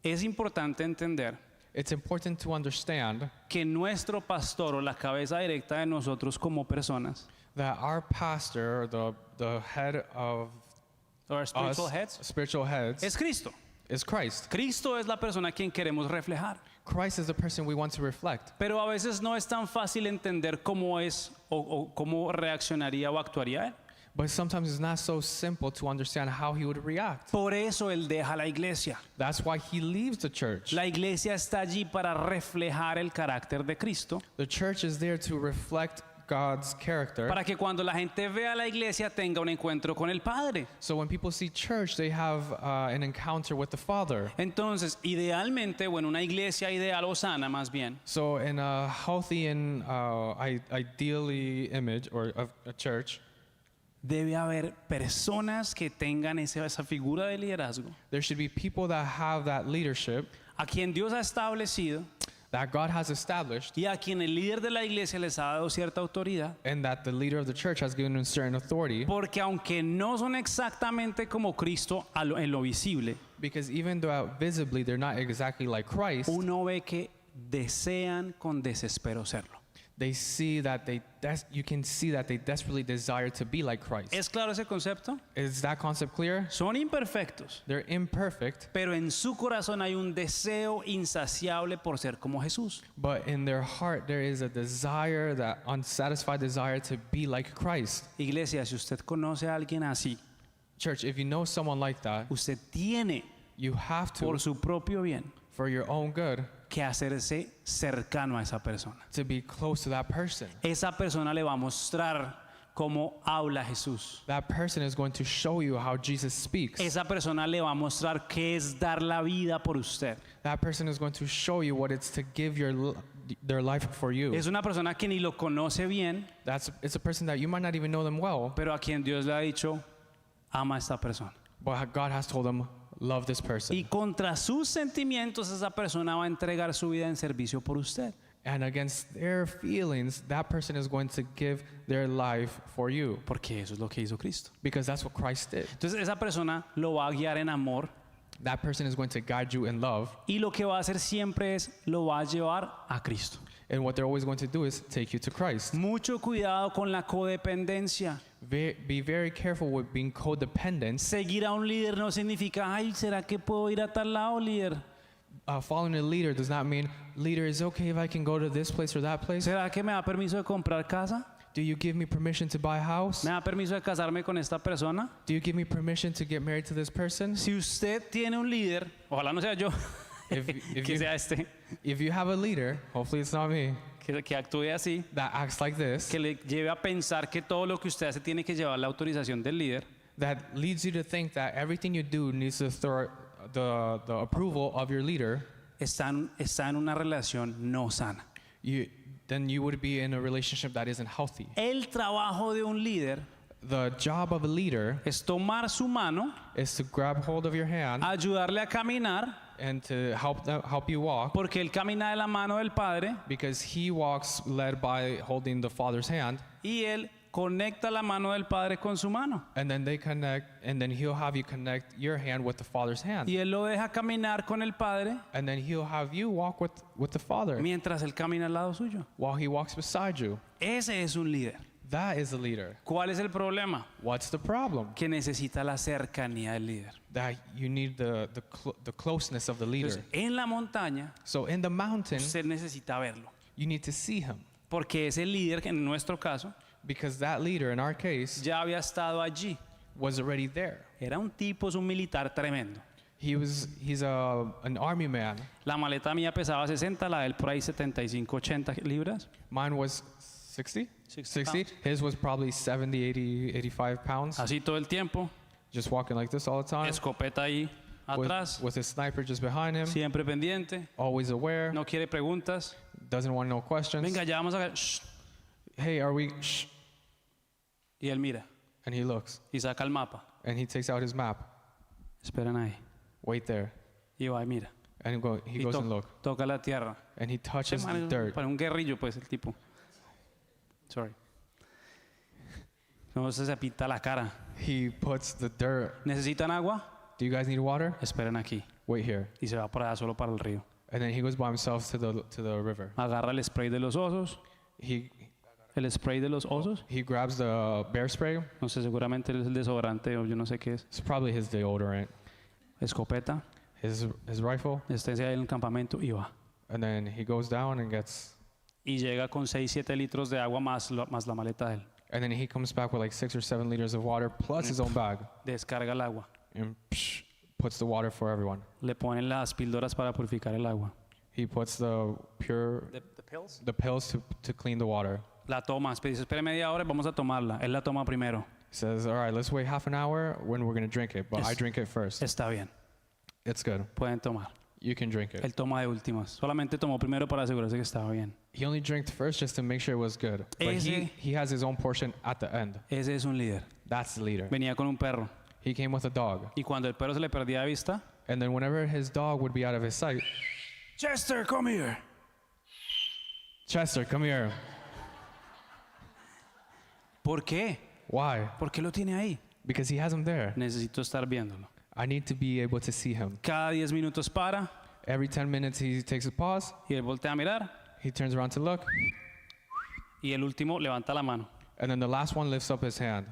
Es importante entender It's important to understand que nuestro pastor o la cabeza directa de nosotros como personas, that our pastor, the head of our spiritual us, heads, spiritual heads, es Cristo. is Christ. Cristo es la persona a quien queremos reflejar. Christ is the person we want to reflect. Pero a veces no es tan fácil entender cómo es o cómo reaccionaría o actuaría él. But sometimes it's not so simple to understand how he would react. Por eso él deja la iglesia. That's why he leaves the church. La iglesia está allí para reflejar el carácter de Cristo. The church is there to reflect God's character. para que cuando la gente vea la iglesia tenga un encuentro con el Padre. So when people see church, they have an encounter with the Father. Entonces, idealmente, o en una iglesia ideal o sana más bien, So in a healthy and ideally image or of a church, debe haber personas que tengan esa figura de liderazgo, there should be people that have that leadership a quien Dios ha establecido that God has established, y a quien el líder de la iglesia les ha dado cierta autoridad, and that the leader of the church has given them certain authority. porque aunque no son exactamente como Cristo en lo visible, Because even though visibly they're not exactly like Christ, uno ve que desean con desespero serlo. they see that you can see that they desperately desire to be like Christ. ¿Es claro ese concepto? Is that concept clear? Son imperfectos, They're imperfect, pero en su corazón hay un deseo insaciable por ser como Jesús. but in their heart there is a desire, that unsatisfied desire to be like Christ. Iglesia, si usted conoce a alguien así, Church, if you know someone like that, usted tiene, you have to, por su propio bien, for your own good, que hacerse cercano a esa persona. to be close to that person. Esa persona le va a mostrar cómo habla Jesús. That person is going to show you how Jesus speaks. Esa persona le va a mostrar qué es dar la vida por usted. That person is going to show you what it's to give their life for you. Es una persona que ni lo conoce bien, It's a person that you might not even know them well, pero a quien Dios le ha dicho, ama a esta persona. but God has told them, love this person. Y contra sus sentimientos esa persona va a entregar su vida en servicio por usted. And against their feelings, that person is going to give their life for you, Porque eso es lo que hizo Cristo. because that's what Christ did. Entonces esa persona lo va a guiar en amor That person is going to guide you in love, y lo que va a hacer siempre es lo va a llevar a Cristo. and what they're always going to do is take you to Christ. Mucho cuidado con la codependencia. Be very careful with being codependent. Seguir a un líder no significa, ay, ¿será que puedo ir a tal lado, líder? Following a leader does not mean, leader, is it okay if I can go to this place or that place? ¿Será que me da permiso de comprar casa? Do you give me permission to buy a house? ¿Me da permiso de casarme con esta persona? Do you give me permission to get married to this person? Si usted tiene un líder, ojalá no sea yo, If que sea este, you have a leader, hopefully it's not me, que actúe así, that acts like this, que le lleve a pensar que todo lo que usted hace tiene que llevar la autorización del líder, that leads you to think that everything you do needs to throw the approval of your leader, está en una relación no sana. then you would be in a relationship that isn't healthy. El trabajo de un líder The job of a leader es tomar su mano, is to grab hold of your hand ayudarle a caminar, and to help you walk, porque él camina de la mano del Padre because he walks led by holding the Father's hand, y él conecta la mano del Padre con su mano. and then they connect, and then he'll have you connect your hand with the Father's hand, Y él lo deja caminar con el Padre and then he'll have you walk with the Father mientras él camina al lado suyo. while he walks beside you. Ese es un líder. That is a leader. ¿Cuál es el problema? What's the problem? Que necesita la cercanía del líder. That you need the closeness of the leader. Entonces, en la montaña, So in the mountain, usted necesita verlo. you need to see him, Porque ese líder, que en nuestro caso, because that leader, in our case, ya había estado allí. was already there. Era un tipo, es un militar tremendo. He's an army man. La maleta mía pesaba 60, la de él por ahí 75, 80 libras. Mine was 60? 60 60? His was probably 70, 80, 85 pounds. Así todo el tiempo, Just walking like this all the time. escopeta ahí atrás, With his sniper just behind him. siempre pendiente, Always aware. no quiere preguntas. Doesn't want no questions. Venga, ya vamos a ver. Shh. Hey, are we... Shh. Y él mira And he looks. y saca el mapa. And he takes out his map. Esperan ahí. Wait there. Y va y mira. And he Y goes and look. toca la tierra. And he touches Man, the es dirt. para un guerrillo, pues, el tipo. Sorry. No se pinta la cara. He puts the dirt. ¿Necesitan agua? Do you guys need water? Esperen aquí. Wait here. Y se va por allá solo para el río. And then he goes by himself to the river. Agarra el spray de los osos. El spray de los osos. He grabs the bear spray. No sé, seguramente es el desodorante o yo no sé qué es. It's probably his deodorant. Escopeta. His rifle. Estése ahí en el campamento y va. And then he goes down and gets... Y llega con 6, 7 litros de agua más la maleta de él. And then he comes back with like 6 or 7 liters of water plus his own bag. Descarga el agua. And puts the water for everyone. Le ponen las píldoras para purificar el agua. He puts the The pills? pills to clean the water. La toma, dice, espere media hora y vamos a tomarla. Él la toma primero. He says, all right, let's wait half an hour when we're going to drink it, but I drink it first. Está bien, It's good. pueden tomar. You can drink it. Él toma de últimas. Solamente tomó primero para asegurarse que estaba bien. He only drank first just to make sure it was good. But Ese- he has his own portion at the end. Ese es un líder. That's the leader. Venía con un perro. He came with a dog. Y cuando el perro se le perdía de vista, And then whenever his dog would be out of his sight, Chester, come here. Chester, come here. ¿Por qué? Why? ¿Por qué lo tiene ahí? Because he has him there. Necesito estar viéndolo. I need to be able to see him. Cada 10 minutos para Every 10 minutes he takes a pause. y él voltea a mirar He turns around to look. y el último levanta la mano. And then the last one lifts up his hand.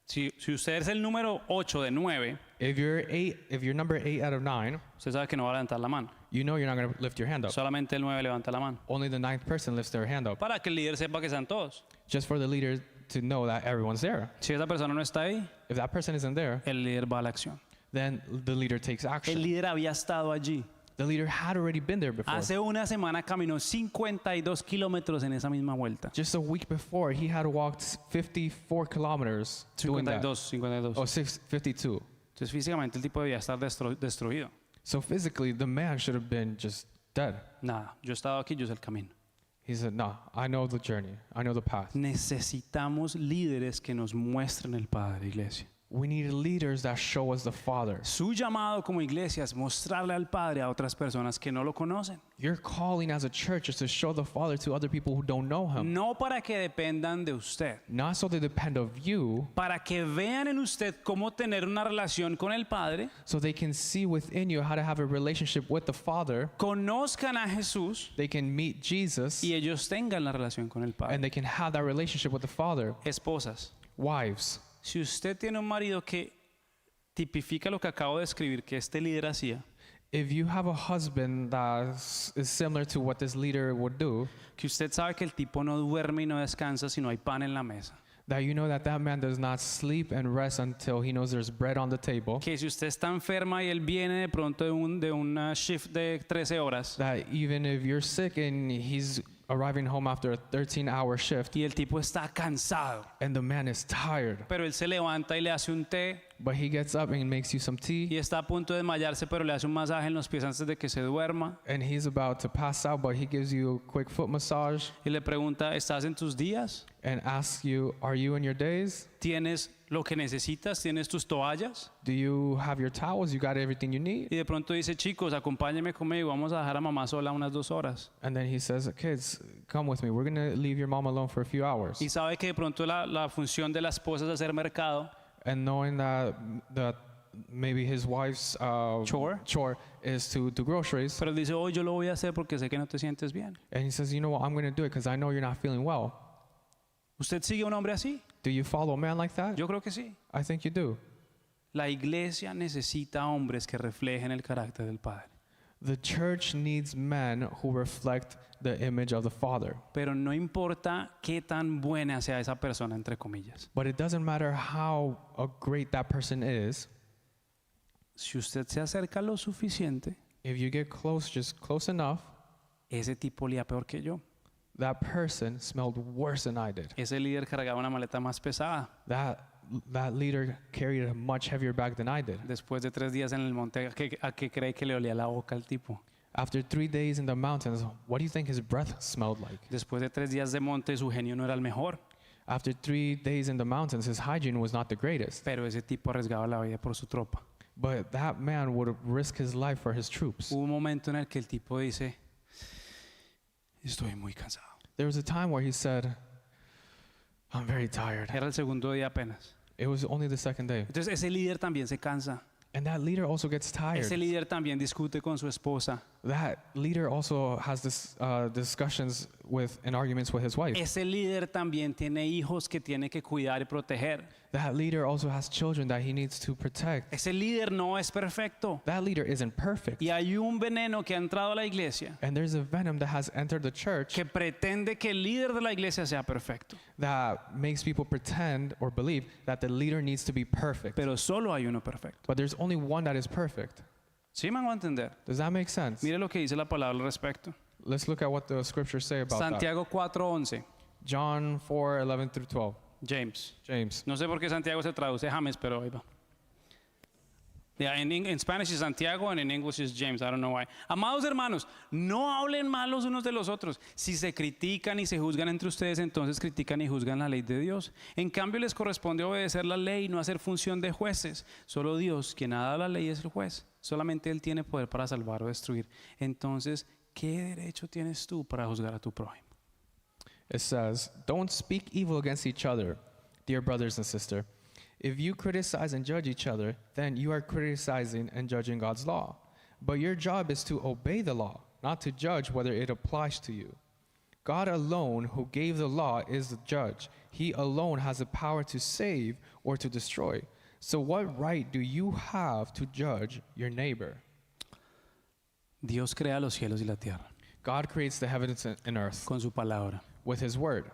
Si usted es el número 8 de 9, If you're number 8 out of 9, usted sabe que no va a levantar la mano. you know you're not going to lift your hand up. Solamente el 9 levanta la mano. Only the 9th person lifts their hand up. Para que el líder sepa que están todos. Just for the leader to know that everyone's there. Si esa persona no está ahí, If that person isn't there, el líder va a la acción. then the leader takes El action. líder había estado allí. The leader had already been there before. Hace una semana caminó 52 kilómetros en esa misma vuelta. Just a week before, he had walked 54 kilometers doing that. 52. Oh, 52. Entonces físicamente el tipo debía estar destruido. So physically, the man should have been just dead. Nada, yo he estado aquí, yo sé el camino. He said, no, I know the journey. I know the path. Necesitamos líderes que nos muestren el Padre, iglesia. We need leaders that show us the Father. Su llamado como iglesia es mostrarle al Padre a otras personas que no lo conocen. Your calling as a church is to show the Father to other people who don't know Him. No para que dependan de usted, Not so they depend of you, para que vean en usted cómo tener una relación con el Padre, so they can see within you how to have a relationship with the Father. conozcan a Jesús They can meet Jesus, y ellos tengan la relación con el and Padre. they can have that relationship with the Father. Esposas, Wives, si usted tiene un marido que tipifica lo que acabo de escribir que este líder hacía, if you have a husband that is similar to what this leader would do, que usted sabe que el tipo no duerme y no descansa si no hay pan en la mesa, that you know that that man does not sleep and rest until he knows there's bread on the table, que si usted está enferma y él viene de pronto de una shift de 13 horas that even if you're sick and he's arriving home after a 13-hour shift y el tipo está cansado, and the man is tired, pero él se levanta y le hace un té but he gets up and makes you some tea, y está a punto de desmayarse, pero le hace un masaje en los pies antes de que se duerma and he's about to pass out, but he gives you a quick foot massage y le pregunta, ¿estás en tus días? and asks you, are you in your days? ¿Tienes lo que necesitas? ¿Tienes tus toallas? Do you have your towels? You got everything you need? Y de pronto dice, chicos, acompáñenme conmigo, vamos a dejar a mamá sola unas 2 horas. And then he says, kids, come with me. We're going to leave your mom alone for a few hours. Y sabe que de pronto la función de la esposa es hacer mercado, And knowing that maybe his wife's Chore. is to do groceries. pero él dice, hoy yo lo voy a hacer porque sé que no te sientes bien. And he says, you know what, I'm going to do it because I know you're not feeling well. ¿Usted sigue a un hombre así? Do you follow a man like that? Yo creo que sí. I think you do. La iglesia necesita hombres que reflejen el carácter del Padre. The church needs men who reflect the image of the Father. Pero no importa qué tan buena sea esa persona, entre comillas. But it doesn't matter how great that person is. Si usted se acerca lo suficiente, If you get close, just close enough, ese tipo olía peor que yo. that person smelled worse than I did. Ese líder cargaba una maleta más pesada. That leader carried a much heavier bag than I did. Después de 3 días en el monte, ¿a qué cree que le olía la boca al tipo? After 3 days in the mountains, what do you think his breath smelled like? Después de 3 días de monte, su genio no era el mejor. After 3 days in the mountains, his hygiene was not the greatest. Pero ese tipo arriesgaba la vida por su tropa. But that man would risk his life for his troops. Hubo un momento en el que el tipo dice, estoy muy cansado. There was a time where he said, I'm very tired. Era el segundo día apenas. It was only the second day. Entonces ese líder también se cansa. And that leader also gets tired. Ese líder también discute con su esposa. That leader also has this discussions with and arguments with his wife. Ese líder también tiene hijos que tiene que cuidar y proteger. That leader also has children that he needs to protect. Ese líder no es perfecto. That leader isn't perfect. Y hay un veneno que ha entrado a la iglesia And there's a venom that has entered the church que pretende que el líder de la iglesia sea perfecto. that makes people pretend or believe that the leader needs to be perfect. Pero solo hay uno perfecto. But there's only one that is perfect. ¿Sí me hago entender? Does that make sense? Mire lo que dice la palabra al respecto. Let's look at what the scriptures say about that. Santiago 4:11. John 4:11 through 12. James. James. No sé por qué Santiago se traduce James, pero ahí va. Yeah, in Spanish is Santiago and in English is James. I don't know why. Amados hermanos, no hablen mal los unos de los otros. Si se critican y se juzgan entre ustedes, entonces critican y juzgan la ley de Dios. En cambio, les corresponde obedecer la ley y no hacer función de jueces. Solo Dios, quien ha dado la ley, es el juez. Solamente Él tiene poder para salvar o destruir. Entonces, ¿qué derecho tienes tú para juzgar a tu prójimo? It says, "Don't speak evil against each other, dear brothers and sisters. If you criticize and judge each other, then you are criticizing and judging God's law. But your job is to obey the law, not to judge whether it applies to you. God alone, who gave the law, is the judge. He alone has the power to save or to destroy. So what right do you have to judge your neighbor?" Dios crea los cielos y la tierra God creates the heavens and earth con su palabra. with his word.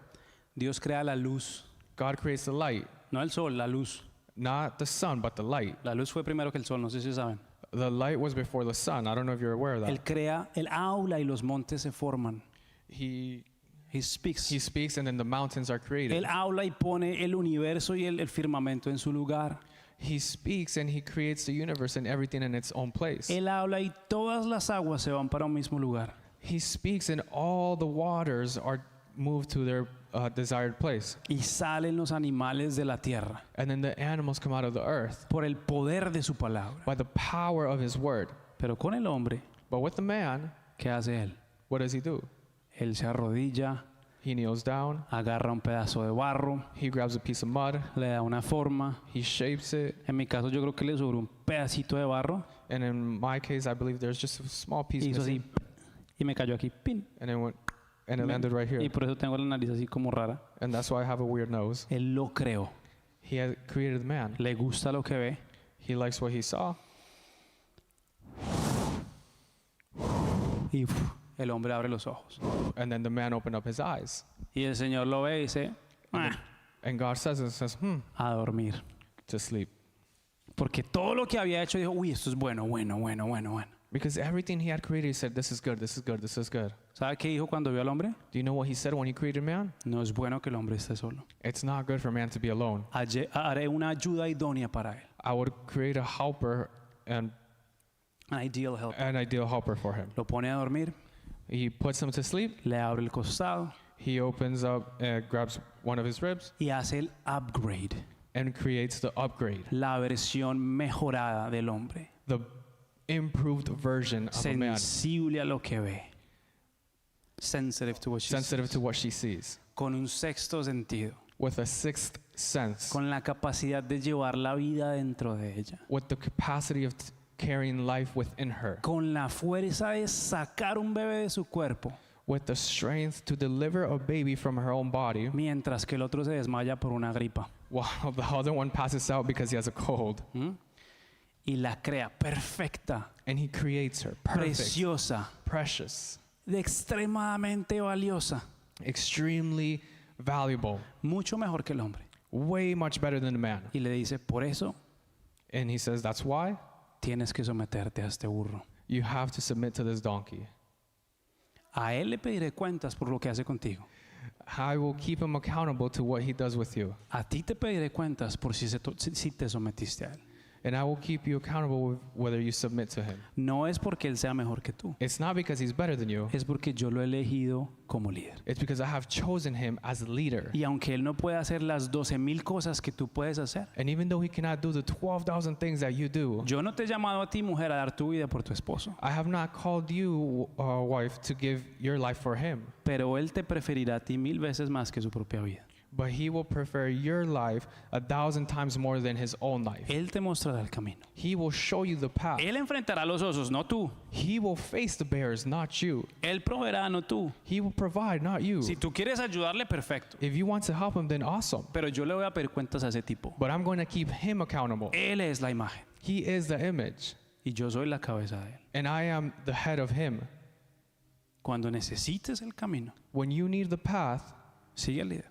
Dios crea la luz, God creates the light, no el sol, la luz. not the sun, but the light. La luz fue primero que el sol, no sé si saben. The light was before the sun. I don't know if you're aware of that. Él crea el aula y los montes se forman. He He speaks. speaks and then the mountains are created. Él habla y pone el universo y el firmamento en su lugar. He speaks and he creates the universe and everything in its own place. Él habla y todas las aguas se van para un mismo lugar. He speaks and all the waters are moved to their desired place. Y salen los animales de la tierra And then the animals come out of the earth por el poder de su palabra. by the power of his word. Pero con el hombre, But with the man, ¿qué hace él? what does he do? Él se arrodilla, He kneels down, agarra un pedazo de barro, he grabs a piece of mud, le da una forma. he shapes it, En mi caso yo creo que le sobró un pedacito de barro and in my case, I believe there's just a small piece y hizo así missing, y me cayó aquí, pin. and it landed right Y here. por eso tengo la nariz así como rara. And that's why I have a weird nose. Él lo creó, He had created the man. le gusta lo que ve. He likes what he saw, Y el hombre abre los ojos. and then the man opened up his eyes. Y el Señor lo ve y dice, And God says, a dormir. to sleep. Porque todo lo que había hecho dijo, uy, esto es bueno. Because everything he had created, he said, this is good, this is good, this is good. ¿Sabe qué dijo cuando vio al hombre? Do you know what he said when he created man? No es bueno que el hombre esté solo. It's not good for man to be alone. Haré una ayuda idónea para él. I would create a helper and An ideal help. an ideal helper for him. Lo pone a dormir, He puts him to sleep. le abre el costado He opens up and grabs one of his ribs y hace el upgrade. and creates the upgrade, La versión mejorada del hombre. the improved version of a man, Sensible a lo que ve. Sensitive to what she sensitive sees. to what she sees, Con un sexto sentido. with a sixth sense, Con la capacidad de llevar la vida dentro de ella. with the capacity of carrying life within her, Con la fuerza de sacar un bebé de su cuerpo, with the strength to deliver a baby from her own body, mientras que el otro se desmaya por una gripa. while the other one passes out because he has a cold. Y la crea perfecta, And he creates her perfect, preciosa, precious, de extremadamente valiosa, extremely valuable, mucho mejor que el hombre. way much better than the man. Y le dice, por eso And he says, that's why tienes que someterte a este burro. you have to submit to this donkey. A él le pediré cuentas por lo que hace contigo. I will keep him accountable to what he does with you. A ti te pediré cuentas por si te sometiste a él. And I will keep you accountable with whether you submit to him. No es porque él sea mejor que tú, It's not because he's better than you. es porque yo lo he elegido como líder. It's because I have chosen him as a leader. Y aunque él no puede hacer las 12,000 cosas que tú puedes hacer, And even though he cannot do the 12,000 things that you do, yo no te he llamado a ti, mujer, a dar tu vida por tu esposo, I have not called you, wife, to give your life for him. pero él te preferirá a ti 1000 veces más que su propia vida. But he will prefer your life 1,000 times more than his own life. Él te mostrará el camino. He will show you the path. Él enfrentará los osos, no tú. He will face the bears, not you. Él proveerá, no tú. He will provide, not you. Si tú quieres ayudarle, perfecto. If you want to help him, then awesome. Pero yo le voy a pedir cuentas a ese tipo. But I'm going to keep him accountable. Él es la imagen He is the image, y yo soy la cabeza de él. and I am the head of him. Cuando necesites el camino, When you need the path, sigue al líder.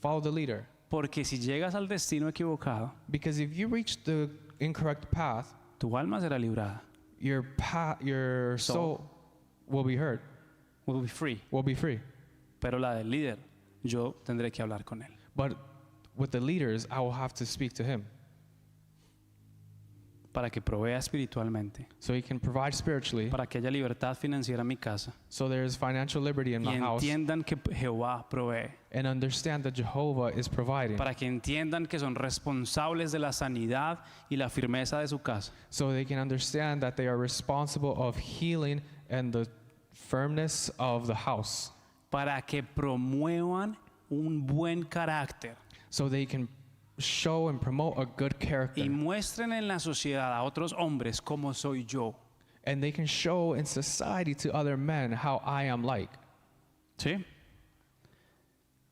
follow the leader. Porque si llegas al destino equivocado, Because if you reach the incorrect path, tu alma será librada. your soul will be hurt, Will be free. will be free. Pero la del líder yo tendré que hablar con él. But with the leaders, I will have to speak to him Para que provea espiritualmente, so he can provide spiritually, para que haya libertad financiera en mi casa so there is financial liberty in y my house, entiendan que Jehová provee, and understand that Jehovah is providing, para que entiendan que son responsables de la sanidad y la firmeza de su casa, so they can understand that they are responsible of healing and the firmness of the house, para que promuevan un buen carácter so they can show and promote a good y character, muestren en la sociedad a otros hombres como soy yo. and they can show in society to other men how I am like. ¿Sí?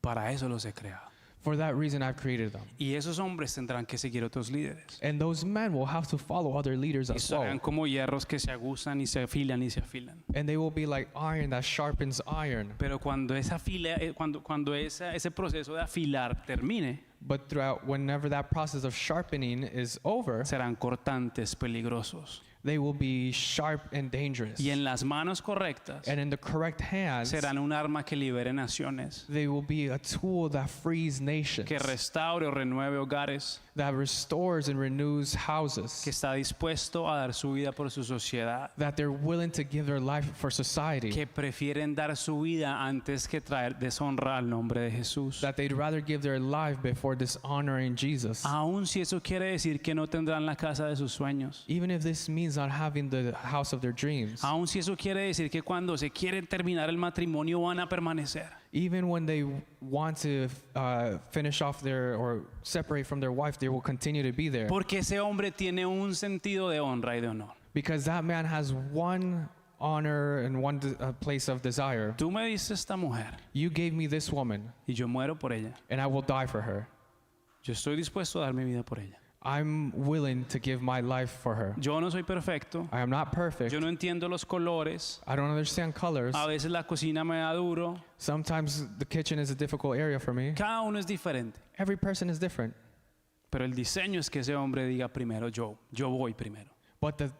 Para eso los he creado. For that reason, I've created them. Y esos hombres tendrán que seguir otros líderes. And those men will have to follow other leaders Y as well. serán como hierros que se aguzan y se afilan y se afilan. And they will be like iron that sharpens iron. Pero cuando ese proceso de afilar termine, But whenever that process of sharpening is over, serán cortantes, peligrosos. they will be sharp and dangerous. Y en las manos correctas And in the correct hands, serán un arma que libere naciones, they will be a tool that frees nations, que restaure o renueve hogares, that restores and renews houses, que está dispuesto a dar su vida por su sociedad, that they're willing to give their life for society, que prefieren dar su vida antes que traer deshonra al nombre de Jesús. that they'd rather give their life before dishonoring Jesus. Aun si eso quiere decir que no tendrán la casa de sus sueños. Even if this means not having the house of their dreams. Aun si eso quiere decir que cuando se quieren terminar el matrimonio van a permanecer. Even when they want to finish off or separate from their wife, they will continue to be there. Porque ese hombre tiene un sentido de honra y de honor. Because that man has one honor and one place of desire. Tú me diste esta mujer You gave me this woman, y yo muero por ella. and I will die for her. Yo estoy dispuesto a dar mi vida por ella. I'm willing to give my life for her. Yo no soy perfecto. I am not perfect. Yo no entiendo los colores. I don't understand colors. A veces la cocina me da duro. Sometimes the kitchen is a difficult area for me. Cada uno es diferente. Every person is different. Pero el diseño es que ese hombre diga primero yo voy primero. But the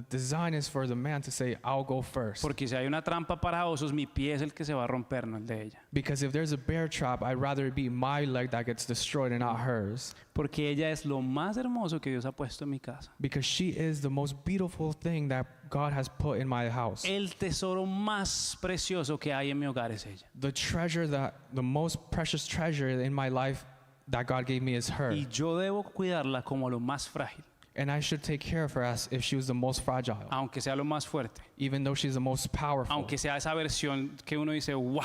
design is for the man to say, I'll go first. Porque si hay una trampa para osos, mi pie es el que se va a romper, no el de ella. Because if there's a bear trap, I'd rather it be my leg that gets destroyed and not hers. Porque ella es lo más hermoso que Dios ha puesto en mi casa. Because she is the most beautiful thing that God has put in my house. El tesoro más precioso que hay en mi hogar es ella. The most precious treasure in my life that God gave me is her. Y yo debo cuidarla como lo más frágil, And I should take care of her as if she was the most fragile, aunque sea lo más fuerte, even though she's the most powerful, aunque sea esa versión que uno dice, wow.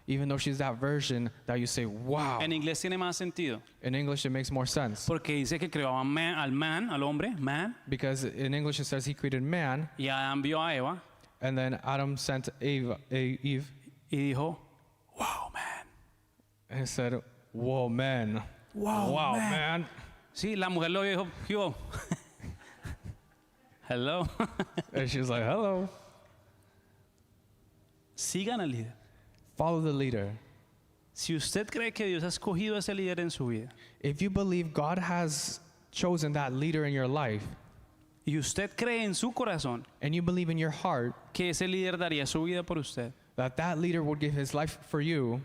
even though she's that version that you say, wow. En inglés tiene más sentido, In English, it makes more sense. porque dice que creó al hombre, man, Because in English, it says he created man, y Adán vio a Eva and then Adam sent Eve, y dijo, wow, man. and he said, whoa, man. Wow, man. Sí, la mujer lo dijo, yo. Hello. And she was like, hello. Sigan al líder. Follow the leader. Si usted cree que Dios ha escogido a ese líder en su vida If you believe God has chosen that leader in your life, y usted cree en su corazón and you believe in your heart que ese líder daría su vida por usted, that leader would give his life for you,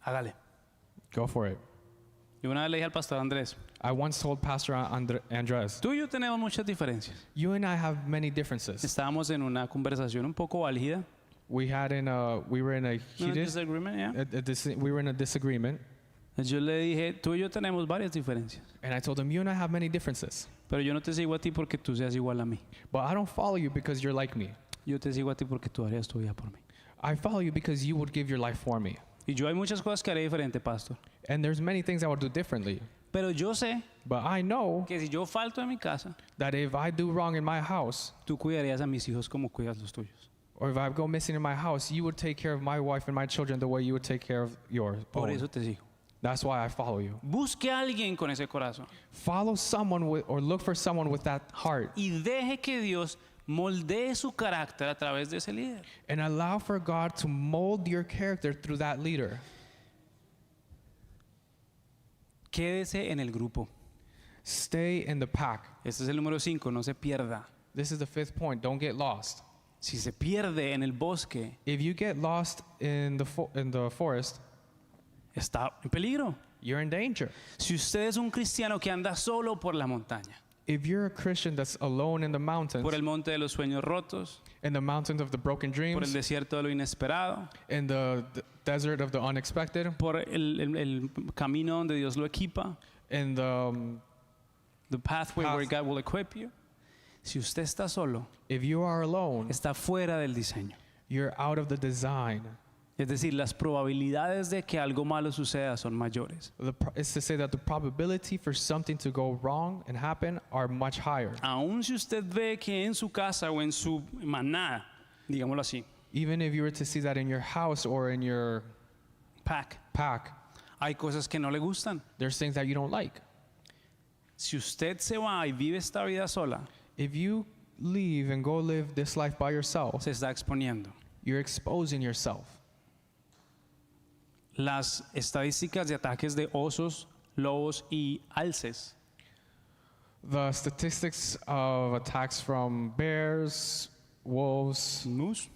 hágale. go for it. Yo una vez le dije al pastor Andrés, I once told Pastor Andres, tú y yo tenemos muchas diferencias. you and I have many differences. Estábamos en una conversación un poco álgida. We were in a heated, Disagreement, yeah. we were in a disagreement, Yo le dije, tú y yo tenemos varias diferencias, and I told him, you and I have many differences, pero yo no te sigo a ti porque tú seas igual a mí. but I don't follow you because you're like me. Yo te sigo a ti porque tú harías tu vida por mí. I follow you because you would give your life for me. Y yo hay muchas cosas que haré diferente, pastor. And there's many things I would do differently. Pero yo sé But I know que si yo falto en mi casa, that if I do wrong in my house, tú cuidarías a mis hijos como cuidas los tuyos. or if I go missing in my house, you would take care of my wife and my children the way you would take care of yours. Por eso te sigo. That's why I follow you. Busque a alguien con ese corazón Follow someone or look for someone with that heart, y deje que Dios moldee su carácter a través de ese líder. and allow for God to mold your character through that leader. Quédese en el grupo. Stay in the pack. Este es el número 5, no se pierda. This is the 5th point. Don't get lost. Si se pierde en el bosque, If you get lost in the forest, está en peligro. You're in danger. Si usted es un cristiano que anda solo por la montaña, If you're a Christian that's alone in the mountains, por el monte de los sueños rotos, in the mountains of the broken por el dreams, desierto de lo inesperado, in the desert of the unexpected, por el camino donde Dios lo equipa, in the pathway Path. where God will equip you. Si usted está solo, if you are alone, está fuera del diseño. you're out of the design. Es decir, las probabilidades de que algo malo suceda son mayores. It's to say that the probability for something to go wrong and happen are much higher. Aun si usted ve que en su casa o en su manada, digámoslo así, Even if you were to see that in your house or in your pack, hay cosas que no le gustan. there's things that you don't like. Si usted se va y vive esta vida sola, If you leave and go live this life by yourself, se está exponiendo. you're exposing yourself. Las estadísticas de ataques de osos, lobos y alces The statistics of attacks from bears, wolves,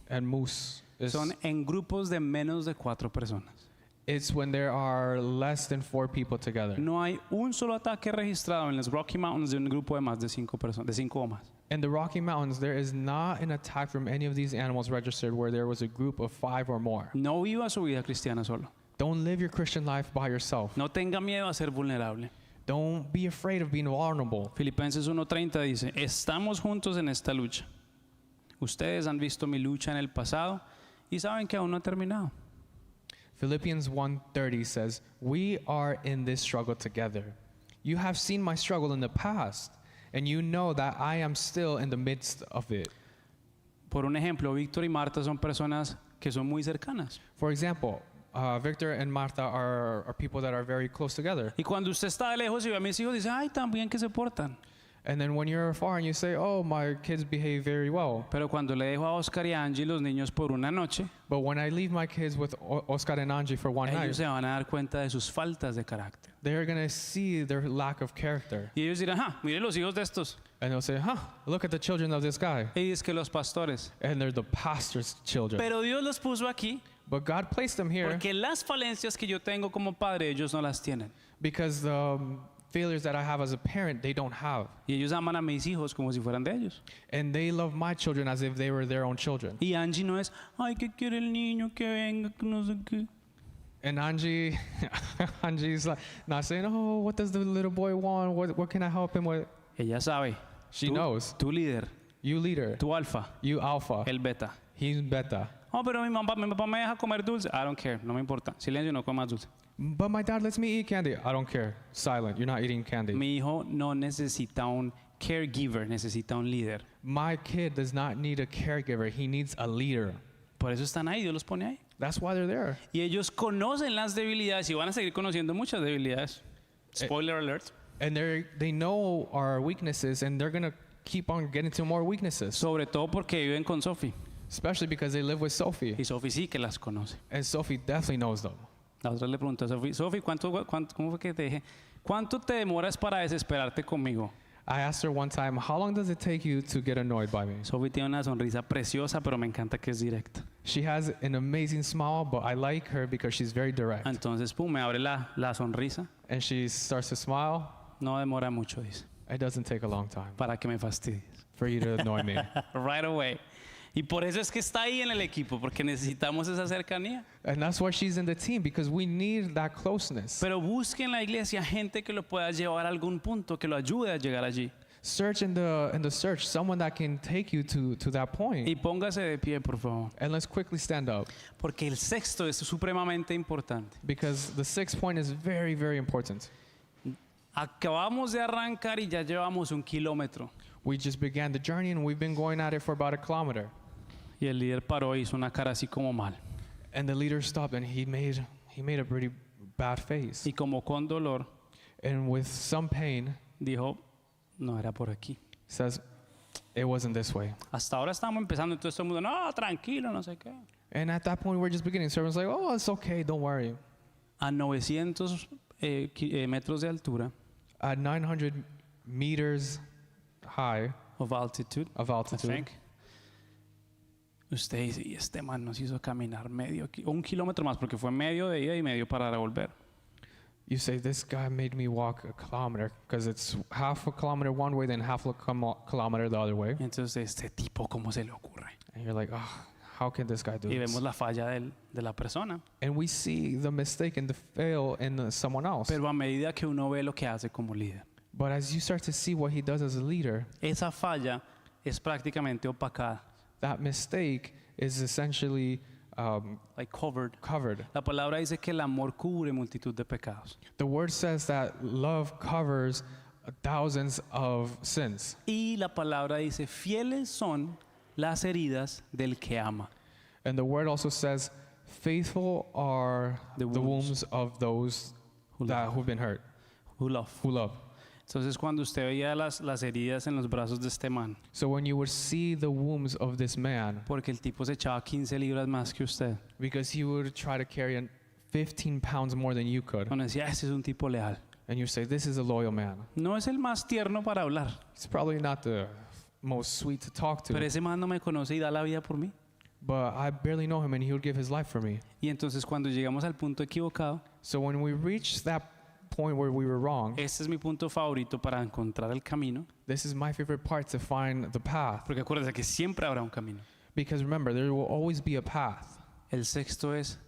and moose son en grupos de menos de 4 personas. it's when there are less than 4 people together. No hay un solo ataque registrado en los Rocky Mountains de un grupo de más de 5 personas, de 5 o más. In the Rocky Mountains, there is not an attack from any of these animals registered where there was a group of 5 or more. No viva su vida cristiana solo. Don't live your Christian life by yourself. No tenga miedo a ser vulnerable. Don't be afraid of being vulnerable. Filipenses 1:30 dice, estamos juntos en esta lucha. Ustedes han visto mi lucha en el pasado y saben que aún no ha terminado. Philippians 1:30 says, "We are in this struggle together. You have seen my struggle in the past, and you know that I am still in the midst of it." Por un ejemplo, Víctor y Marta son personas que son muy cercanas. For example, Victor and Martha are people that are very close together. Y cuando usted está de lejos y ve a mis hijos, dice, ay, tan bien que se portan. And then when you're far and you say, "Oh, my kids behave very well." Pero cuando le dejo a Oscar y a Angie los niños por una noche, But when I leave my kids with Oscar and Angie for one ellos night, se van a dar cuenta de sus faltas de carácter. they're going to see their lack of character. Y ellos dirán, mire los hijos de estos. And they'll say, look at the children of this guy. Y es que los pastores. And they're the pastor's children. Pero Dios los puso aquí But God placed them here porque las falencias que yo tengo como padre, ellos no las tienen. because the failures that I have as a parent, they don't have. Y ellos aman a mis hijos como si fueran de ellos. And they love my children as if they were their own children. Y Angie no es, ay, ¿qué quiere el niño que venga? Que no sé qué. And Angie's like not saying, "Oh, what does the little boy want? What can I help him with?" Ella sabe. She knows. Tu líder, You leader, tu alfa, you alpha, el beta. he's beta. Oh, pero mi papá me deja comer dulce. I don't care, no me importa. Silencio, no comas dulce. But my dad lets me eat candy. I don't care. Silent. You're not eating candy. Mi hijo no necesita un caregiver, necesita un líder. My kid does not need a caregiver. He needs a leader. Por eso están ahí, Dios los pone ahí. That's why they're there. Y ellos conocen las debilidades y van a seguir conociendo muchas debilidades. Spoiler alert. And they know our weaknesses, and they're going to keep on getting to more weaknesses. Sobre todo porque viven con Sophie. Especially because they live with Sophie. Y Sophie sí que las conoce. And Sophie definitely knows them. La otra le preguntó a Sophie, Sophie, ¿cómo fue que te dije? ¿Cuánto te demoras para desesperarte conmigo? I asked her one time, "How long does it take you to get annoyed by me?" Sophie tiene una sonrisa preciosa, pero me encanta que es directa. She has an amazing smile, but I like her because she's very direct. Entonces, pum, me abre la sonrisa. And she starts to smile. No demora mucho, dice, It doesn't take a long time para que me fastidies. for you to annoy me. Right away. Y por eso es que está ahí en el equipo, porque necesitamos esa cercanía. And that's why she's in the team, because we need that closeness. Pero busque en la iglesia gente que lo pueda llevar a algún punto, que lo ayude a llegar allí. Search in the search someone that can take you to that point. Y póngase de pie, por favor. And let's quickly stand up, Porque el sexto es supremamente importante. because the 6th point is very, very important. Acabamos de arrancar y ya llevamos 1 kilómetro. We just began the journey and we've been going at it for about a kilometer. Y el líder paró y hizo una cara así como mal. And the leader stopped and he made a pretty bad face. Y como con dolor, And with some pain, dijo, no era por aquí. says, "It wasn't this way." Hasta ahora estamos empezando, entonces todo el mundo, no, tranquilo, no sé qué. And at that point, we're just beginning. So everyone's like, "Oh, it's okay, don't worry." A 900 metros de altura, At 900 meters high of altitude, of I altitude, think, Usted dice, y este man nos hizo caminar o 1 kilómetro más, porque fue medio de ida y medio para revolver. You say, this guy made me walk a kilometer because it's half a kilometer one way, then half a kilometer the other way. Y entonces, este tipo, ¿cómo se le ocurre? And you're like, oh, how can this guy do Y this? vemos la falla de la persona. And we see the mistake and the fail in someone else. Pero a medida que uno ve lo que hace como líder, But as you start to see what he does as a leader, esa falla es prácticamente opacada, that mistake is essentially like covered. covered. La palabra dice que el amor cubre multitud de pecados. The word says that love covers thousands of sins. Y la palabra dice, fieles son las heridas del que ama. And the word also says, faithful are The the wounds. wounds of those Who who've been hurt, Who love. who love. Entonces cuando usted veía las heridas en los brazos de este man, So when you would see the wounds of this man, porque el tipo se echaba 15 libras más que usted, because he would try to carry 15 pounds more than you could, uno decía, este es un tipo leal. and you say, this is a loyal man. No es el más tierno para hablar, He's probably not the most sweet to talk pero to, ese man no me conoce y da la vida por mí. but I barely know him and he would give his life for me. Y entonces cuando llegamos al punto equivocado, So when we reach that point where we were wrong, este es mi punto favorito para encontrar el camino, this is my favorite part to find the path. porque acuérdate que siempre habrá un camino. Because remember, there will always be a path. El sexto es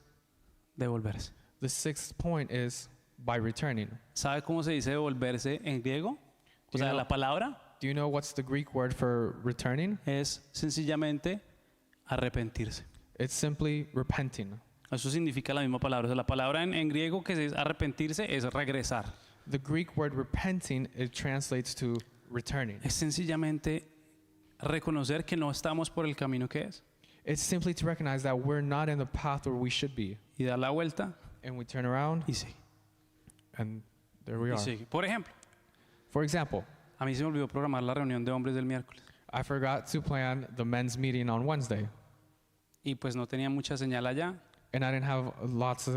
devolverse. The sixth point is by returning. ¿Sabe cómo se dice devolverse en griego? O sea, know- la palabra Do you know what's the Greek word for returning? es sencillamente arrepentirse. It's simply repenting. Eso significa la misma palabra. O sea, la palabra en griego que es arrepentirse es regresar. The Greek word repenting, it translates to returning. Es sencillamente reconocer que no estamos por el camino que es It's simply to recognize that we're not in the path where we should be. y dar la vuelta And we turn around, y sigue. and there we Y are. sigue. Por ejemplo, For example, a mí se me olvidó programar la reunión de hombres del miércoles I forgot to plan the men's meeting on Wednesday, y pues no tenía mucha señal allá. and I didn't have lots of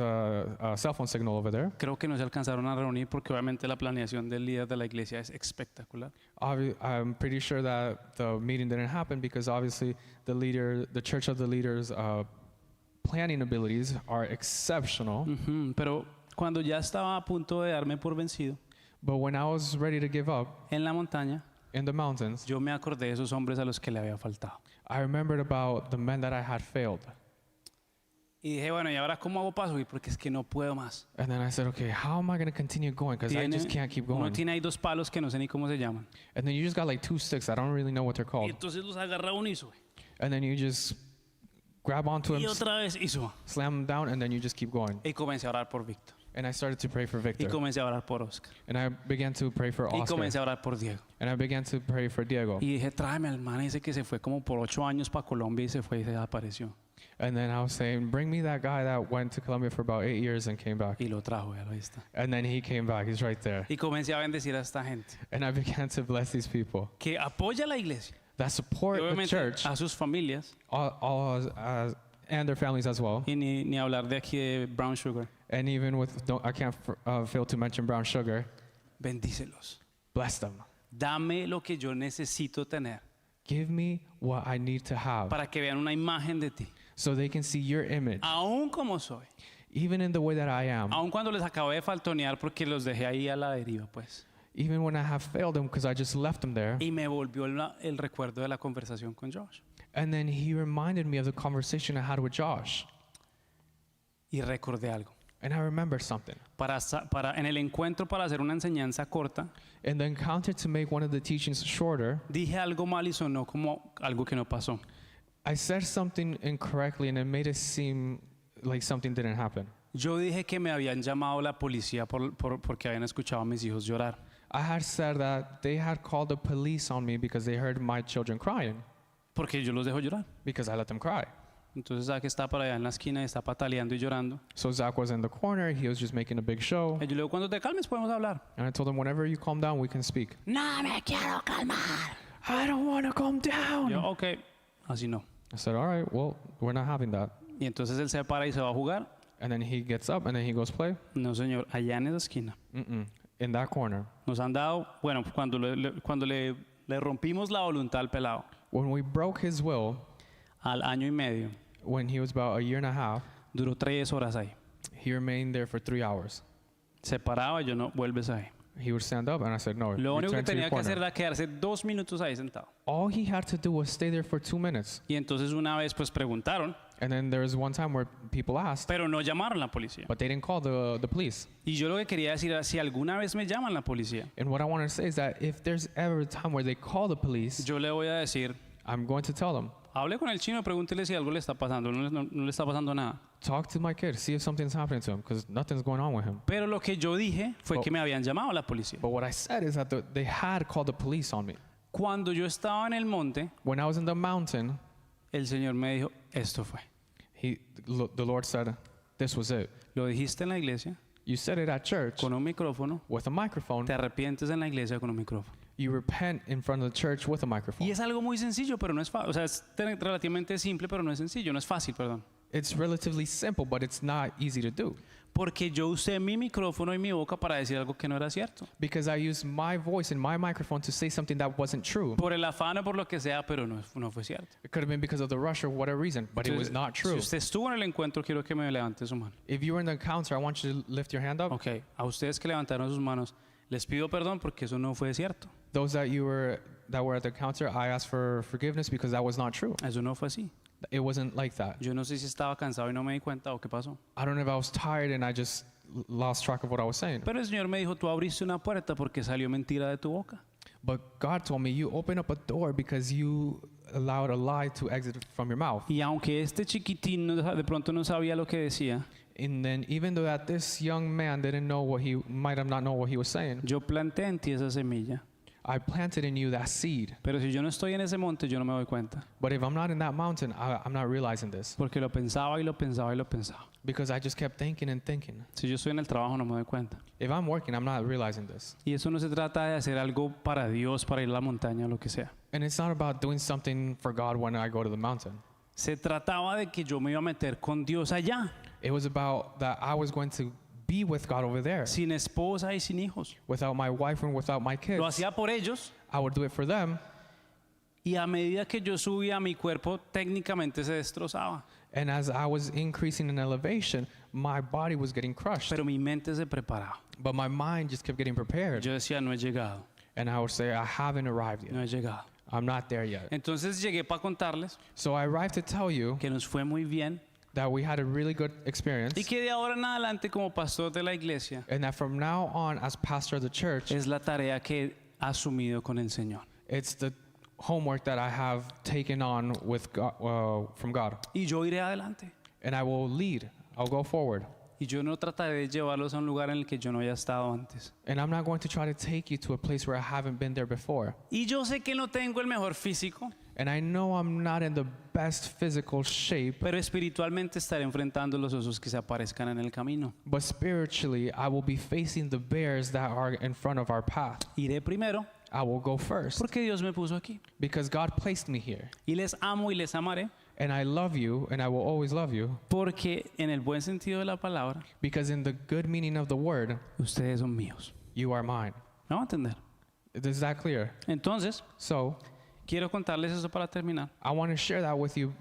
cell phone signal over there. Creo que no se alcanzaron a reunir porque obviamente la planeación del líder de la iglesia es espectacular. I'm pretty sure that the meeting didn't happen because obviously the church of the leaders' planning abilities are exceptional. Ujú, pero cuando ya estaba a punto de darme por vencido But when I was ready to give up en la montaña, in the mountains, yo me acordé de esos hombres a los que le había faltado. I remembered about the men that I had failed. Y dije, bueno, ¿y ahora cómo hago para subir? Porque es que no puedo más. And then I said, okay, how am I going to continue going? Because I just can't keep Uno going. tiene ahí 2 palos que no sé ni cómo se llaman. And then you just got like 2 sticks. I don't really know what they're Y called. entonces los agarra uno y sube. And then you just grab onto Y him, otra vez y sube. slam them down, and then you just keep going. Y comencé a orar por Víctor. And I started to pray for Y Victor. comencé a orar por Oscar. And I began to pray for Y Oscar. comencé a orar por Diego. And I began to pray for Diego. Y dije, tráeme al man ese que se fue como por 8 años para Colombia y se fue y se desapareció. And then I was saying, bring me that guy that went to Colombia for about 8 years and came back. Y lo trajo, ya lo está. And then he came back. He's right there. Y comencé a bendecir a esta gente And I began to bless these people que apoya a la iglesia. that Y support the obviamente church, a sus familias. and their families as well. Y ni hablar de aquí de Brown Sugar. And even with, I can't fail to mention brown sugar. Bendícelos. Bless them. Dame lo que yo necesito tener Give me what I need to have para que vean una imagen de ti. so they can see your image, Aún como soy. even in the way that I am. Aún cuando les acabé de faltonear porque los dejé ahí a la deriva, pues. Even when I have failed them because I just left them there. Y me volvió el recuerdo de la conversación con Josh. And then he reminded me of the conversation I had with Josh. Y recordé algo. And I remembered something. En el encuentro para hacer una enseñanza corta, In the encounter to make one of the teachings shorter, dije algo mal y sonó como algo que no pasó. I said something incorrectly and it made it seem like something didn't happen. Yo dije que me habían llamado la policía porque habían escuchado a mis hijos llorar. I had said that they had called the police on me because they heard my children crying, Porque yo los dejo llorar. because I let them cry. Entonces Zach está para allá en la esquina y está pataleando y llorando. So Zach was in the corner, he was just making a big show. Y yo le digo, cuando te calmes podemos hablar. And I told him, whenever you calm down, we can speak. No me quiero calmar. I don't want to calm down. Yo, ok, así no. I said, all right, well, we're not having that. Y entonces él se para y se va a jugar. And then he gets up and then he goes play. No, señor, allá en esa esquina. In that corner. Nos han dado, bueno, cuando le rompimos la voluntad al pelado, When we broke his will, Al año y medio, when he was about a year and a half, duró 3 horas ahí. he remained there for 3 hours. Se paraba, yo no, vuelves ahí. He would stand up, and I said, no, Lo único que return to your tenía que hacer corner. era quedarse 2 minutos ahí sentado. All he had to do was stay there for 2 minutes. Y entonces una vez pues preguntaron, And then there was one time where people asked, pero no llamaron a la policía. but they didn't call the police. Y yo lo que quería decir era, si alguna vez me llaman la policía, And what I want to say is that if there's ever a time where they call the police, yo le voy a decir, I'm going to tell them, hable con el chino, pregúntele si algo le está pasando, no le está pasando nada. talk to my kid, see if something's happening to him, because nothing's going on with him. Pero lo que yo dije fue Oh. que me habían llamado a la policía. But what I said is that they had called the police on me. Cuando yo estaba en el monte, When I was in the mountain, el Señor me dijo, esto fue. the Lord said, this was it. Lo dijiste en la iglesia You said it at church con un micrófono, with a microphone. te arrepientes en la iglesia con un micrófono. You repent in front of the church with a microphone. Y es algo muy sencillo, pero no es fácil. O sea, es relativamente simple, pero no es sencillo, no es fácil, perdón. It's relatively simple, but it's not easy to do. Porque yo usé mi micrófono y mi boca para decir algo que no era cierto. Because I used my voice and my microphone to say something that wasn't true. Por el afán o por lo que sea, pero no fue cierto. It could have been because of the rush or whatever reason, but it was Entonces, not si true. usted estuvo en el encuentro, quiero que me levante su mano. If you were in the encounter, I want you to lift your hand up. Ok, a ustedes que levantaron sus manos, les pido perdón porque eso no fue cierto. Those that were at the encounter, I asked for forgiveness because that was not true. Eso no fue así. It wasn't like that. Yo no sé si estaba cansado y no me di cuenta o qué pasó. I don't know if I was tired and I just lost track of what I was saying. Pero el Señor me dijo, tú abriste una puerta porque salió mentira de tu boca. But God told me, you open up a door because you allowed a lie to exit from your mouth. Y aunque este chiquitín de pronto no sabía lo que decía, And then even though that this young man didn't know might have not known what he was saying, yo planté en ti esa semilla. I planted in you that seed. Pero si yo no estoy en ese monte, yo no me doy cuenta. But if I'm not in that mountain, I'm not realizing this Porque lo pensaba y lo pensaba y lo pensaba. because I just kept thinking and thinking. Si yo estoy en el trabajo, no me doy cuenta. If I'm working, I'm not realizing this. Y eso no se trata de hacer algo para Dios, para ir a la montaña o lo que sea. And it's not about doing something for God when I go to the mountain. Se trataba de que yo me iba a meter con Dios allá, It was about that I was going to be with God over there sin esposa y sin hijos. without my wife and without my Lo kids. hacía por ellos I would do it for them. y a medida que yo subía, mi cuerpo técnicamente se destrozaba. And as I was increasing in elevation, my body was getting crushed. Pero mi mente se preparaba. But my mind just kept getting prepared. Yo decía, no he llegado, And I would say, I haven't arrived yet. no he llegado. I'm not there yet. Entonces llegué para contarles So I arrived to tell you que nos fue muy bien that we had a really good experience. y que de ahora en adelante como pastor de la iglesia And that from now on, as pastor of the church, es la tarea que he asumido con el Señor. it's the homework that I have taken on with God, from God. Y yo iré adelante. And I will lead. I'll go forward. Y yo no trataré de llevarlos a un lugar en el que yo no haya estado antes. And I'm not going to try to take you to a place where I haven't been there before. Y yo sé que no tengo el mejor físico, And I know I'm not in the best physical shape, pero espiritualmente estaré enfrentando los osos que se aparezcan en el camino. but spiritually, I will be facing the bears that are in front of our path. Iré primero I will go first porque Dios me puso aquí. because God placed me here. Y les amo y les amaré And I love you, and I will always love you, porque en el buen sentido de la palabra, because in the good meaning of the word, ustedes son míos. you are mine. ¿Me van a entender? Is that clear? Entonces, So, quiero contarles eso para terminar. I want to share that with you.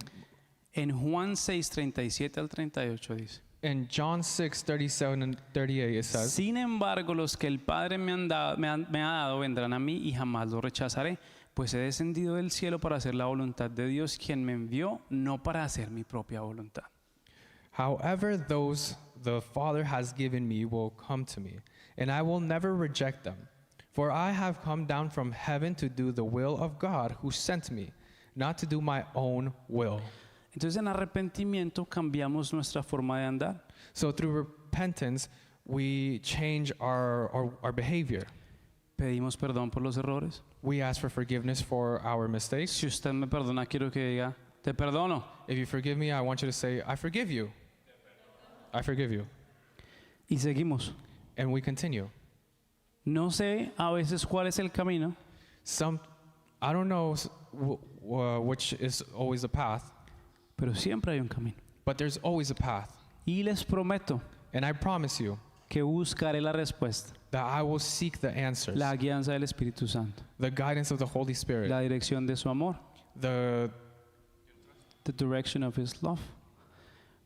En Juan 6, 37 al 38 dice: In John 6, 37 and 38, it says, Sin embargo, los que el Padre me ha dado vendrán a mí y jamás los rechazaré, pues he descendido del cielo para hacer la voluntad de Dios, quien me envió, no para hacer mi propia voluntad. However, those the Father has given me will come to me, and I will never reject them. For I have come down from heaven to do the will of God who sent me, not to do my own will. Entonces, en arrepentimiento cambiamos nuestra forma de andar. So through repentance, we change our behavior. Pedimos perdón por los errores. We ask for forgiveness for our mistakes. Si usted me perdona, quiero que diga, te perdono. If you forgive me, I want you to say, I forgive you. I forgive you. Y seguimos. And we continue. No sé a veces cuál es el camino, I don't know which is always the path, pero siempre hay un camino. but there's always a path. Y les prometo And I promise you que buscaré la respuesta, that I will seek the answers, la guianza del Espíritu Santo, the guidance of the Holy Spirit, la dirección de su amor, the the direction of his love,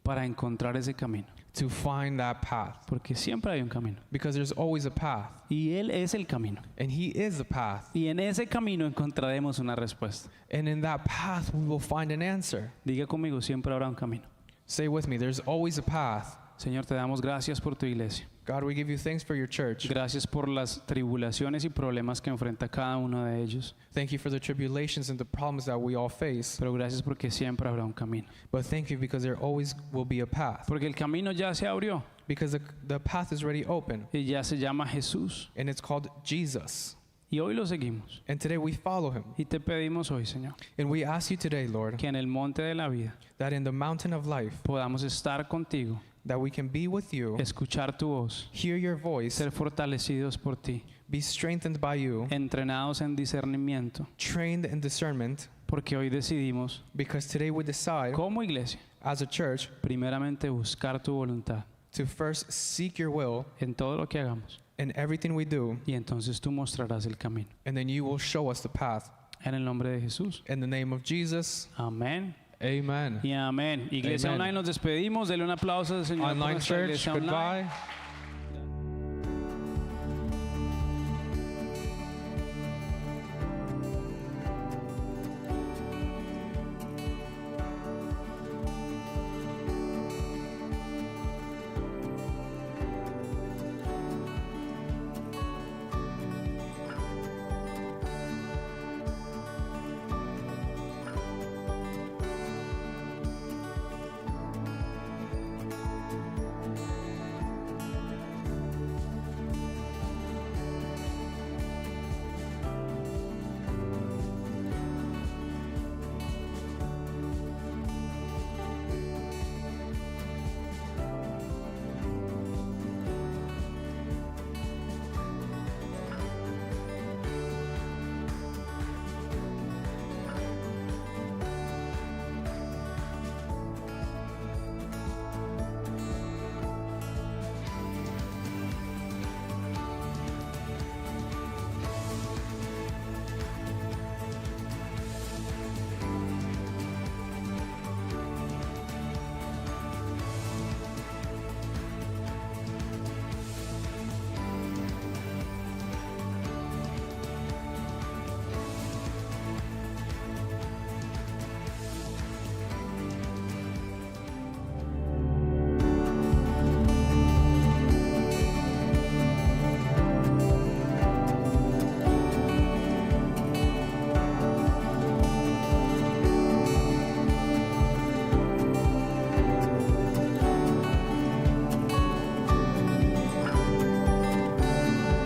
para encontrar ese camino, to find that path. porque siempre hay un camino Because there's always a path, y él es el camino, and He is the path. y en ese camino encontraremos una respuesta. And in that path, we will find an answer. Diga conmigo, siempre habrá un camino. Say with me, there's always a path. Señor, te damos gracias por tu iglesia. God, we give you thanks for your church. Gracias por las tribulaciones y problemas que enfrenta cada uno de ellos. Thank you for the tribulations and the problems that we all face. Pero gracias porque siempre habrá un camino. But thank you because there always will be a path. Porque el camino ya se abrió Because the path is already open, y ya se llama Jesús. and it's called Jesus. Y hoy lo seguimos. And today we follow Him. Y te pedimos hoy, Señor, And we ask you today, Lord, que en el monte de la vida that in the mountain of life, podamos estar contigo, that we can be with you, escuchar tu voz, hear your voice, ser fortalecidos por ti, be strengthened by you, entrenados en discernimiento, trained in discernment, porque hoy decidimos, because today we decide como iglesia, as a church primeramente buscar tu voluntad to first seek your will en todo lo que hagamos. in everything we do, Y entonces tú mostrarás el camino. and then you will show us the path. En el nombre de Jesús. In the name of Jesus, Amén. amen. Y amén. Iglesia Amen. Online, nos despedimos. Dele un aplauso al Señor por Online nuestra church, iglesia online. goodbye.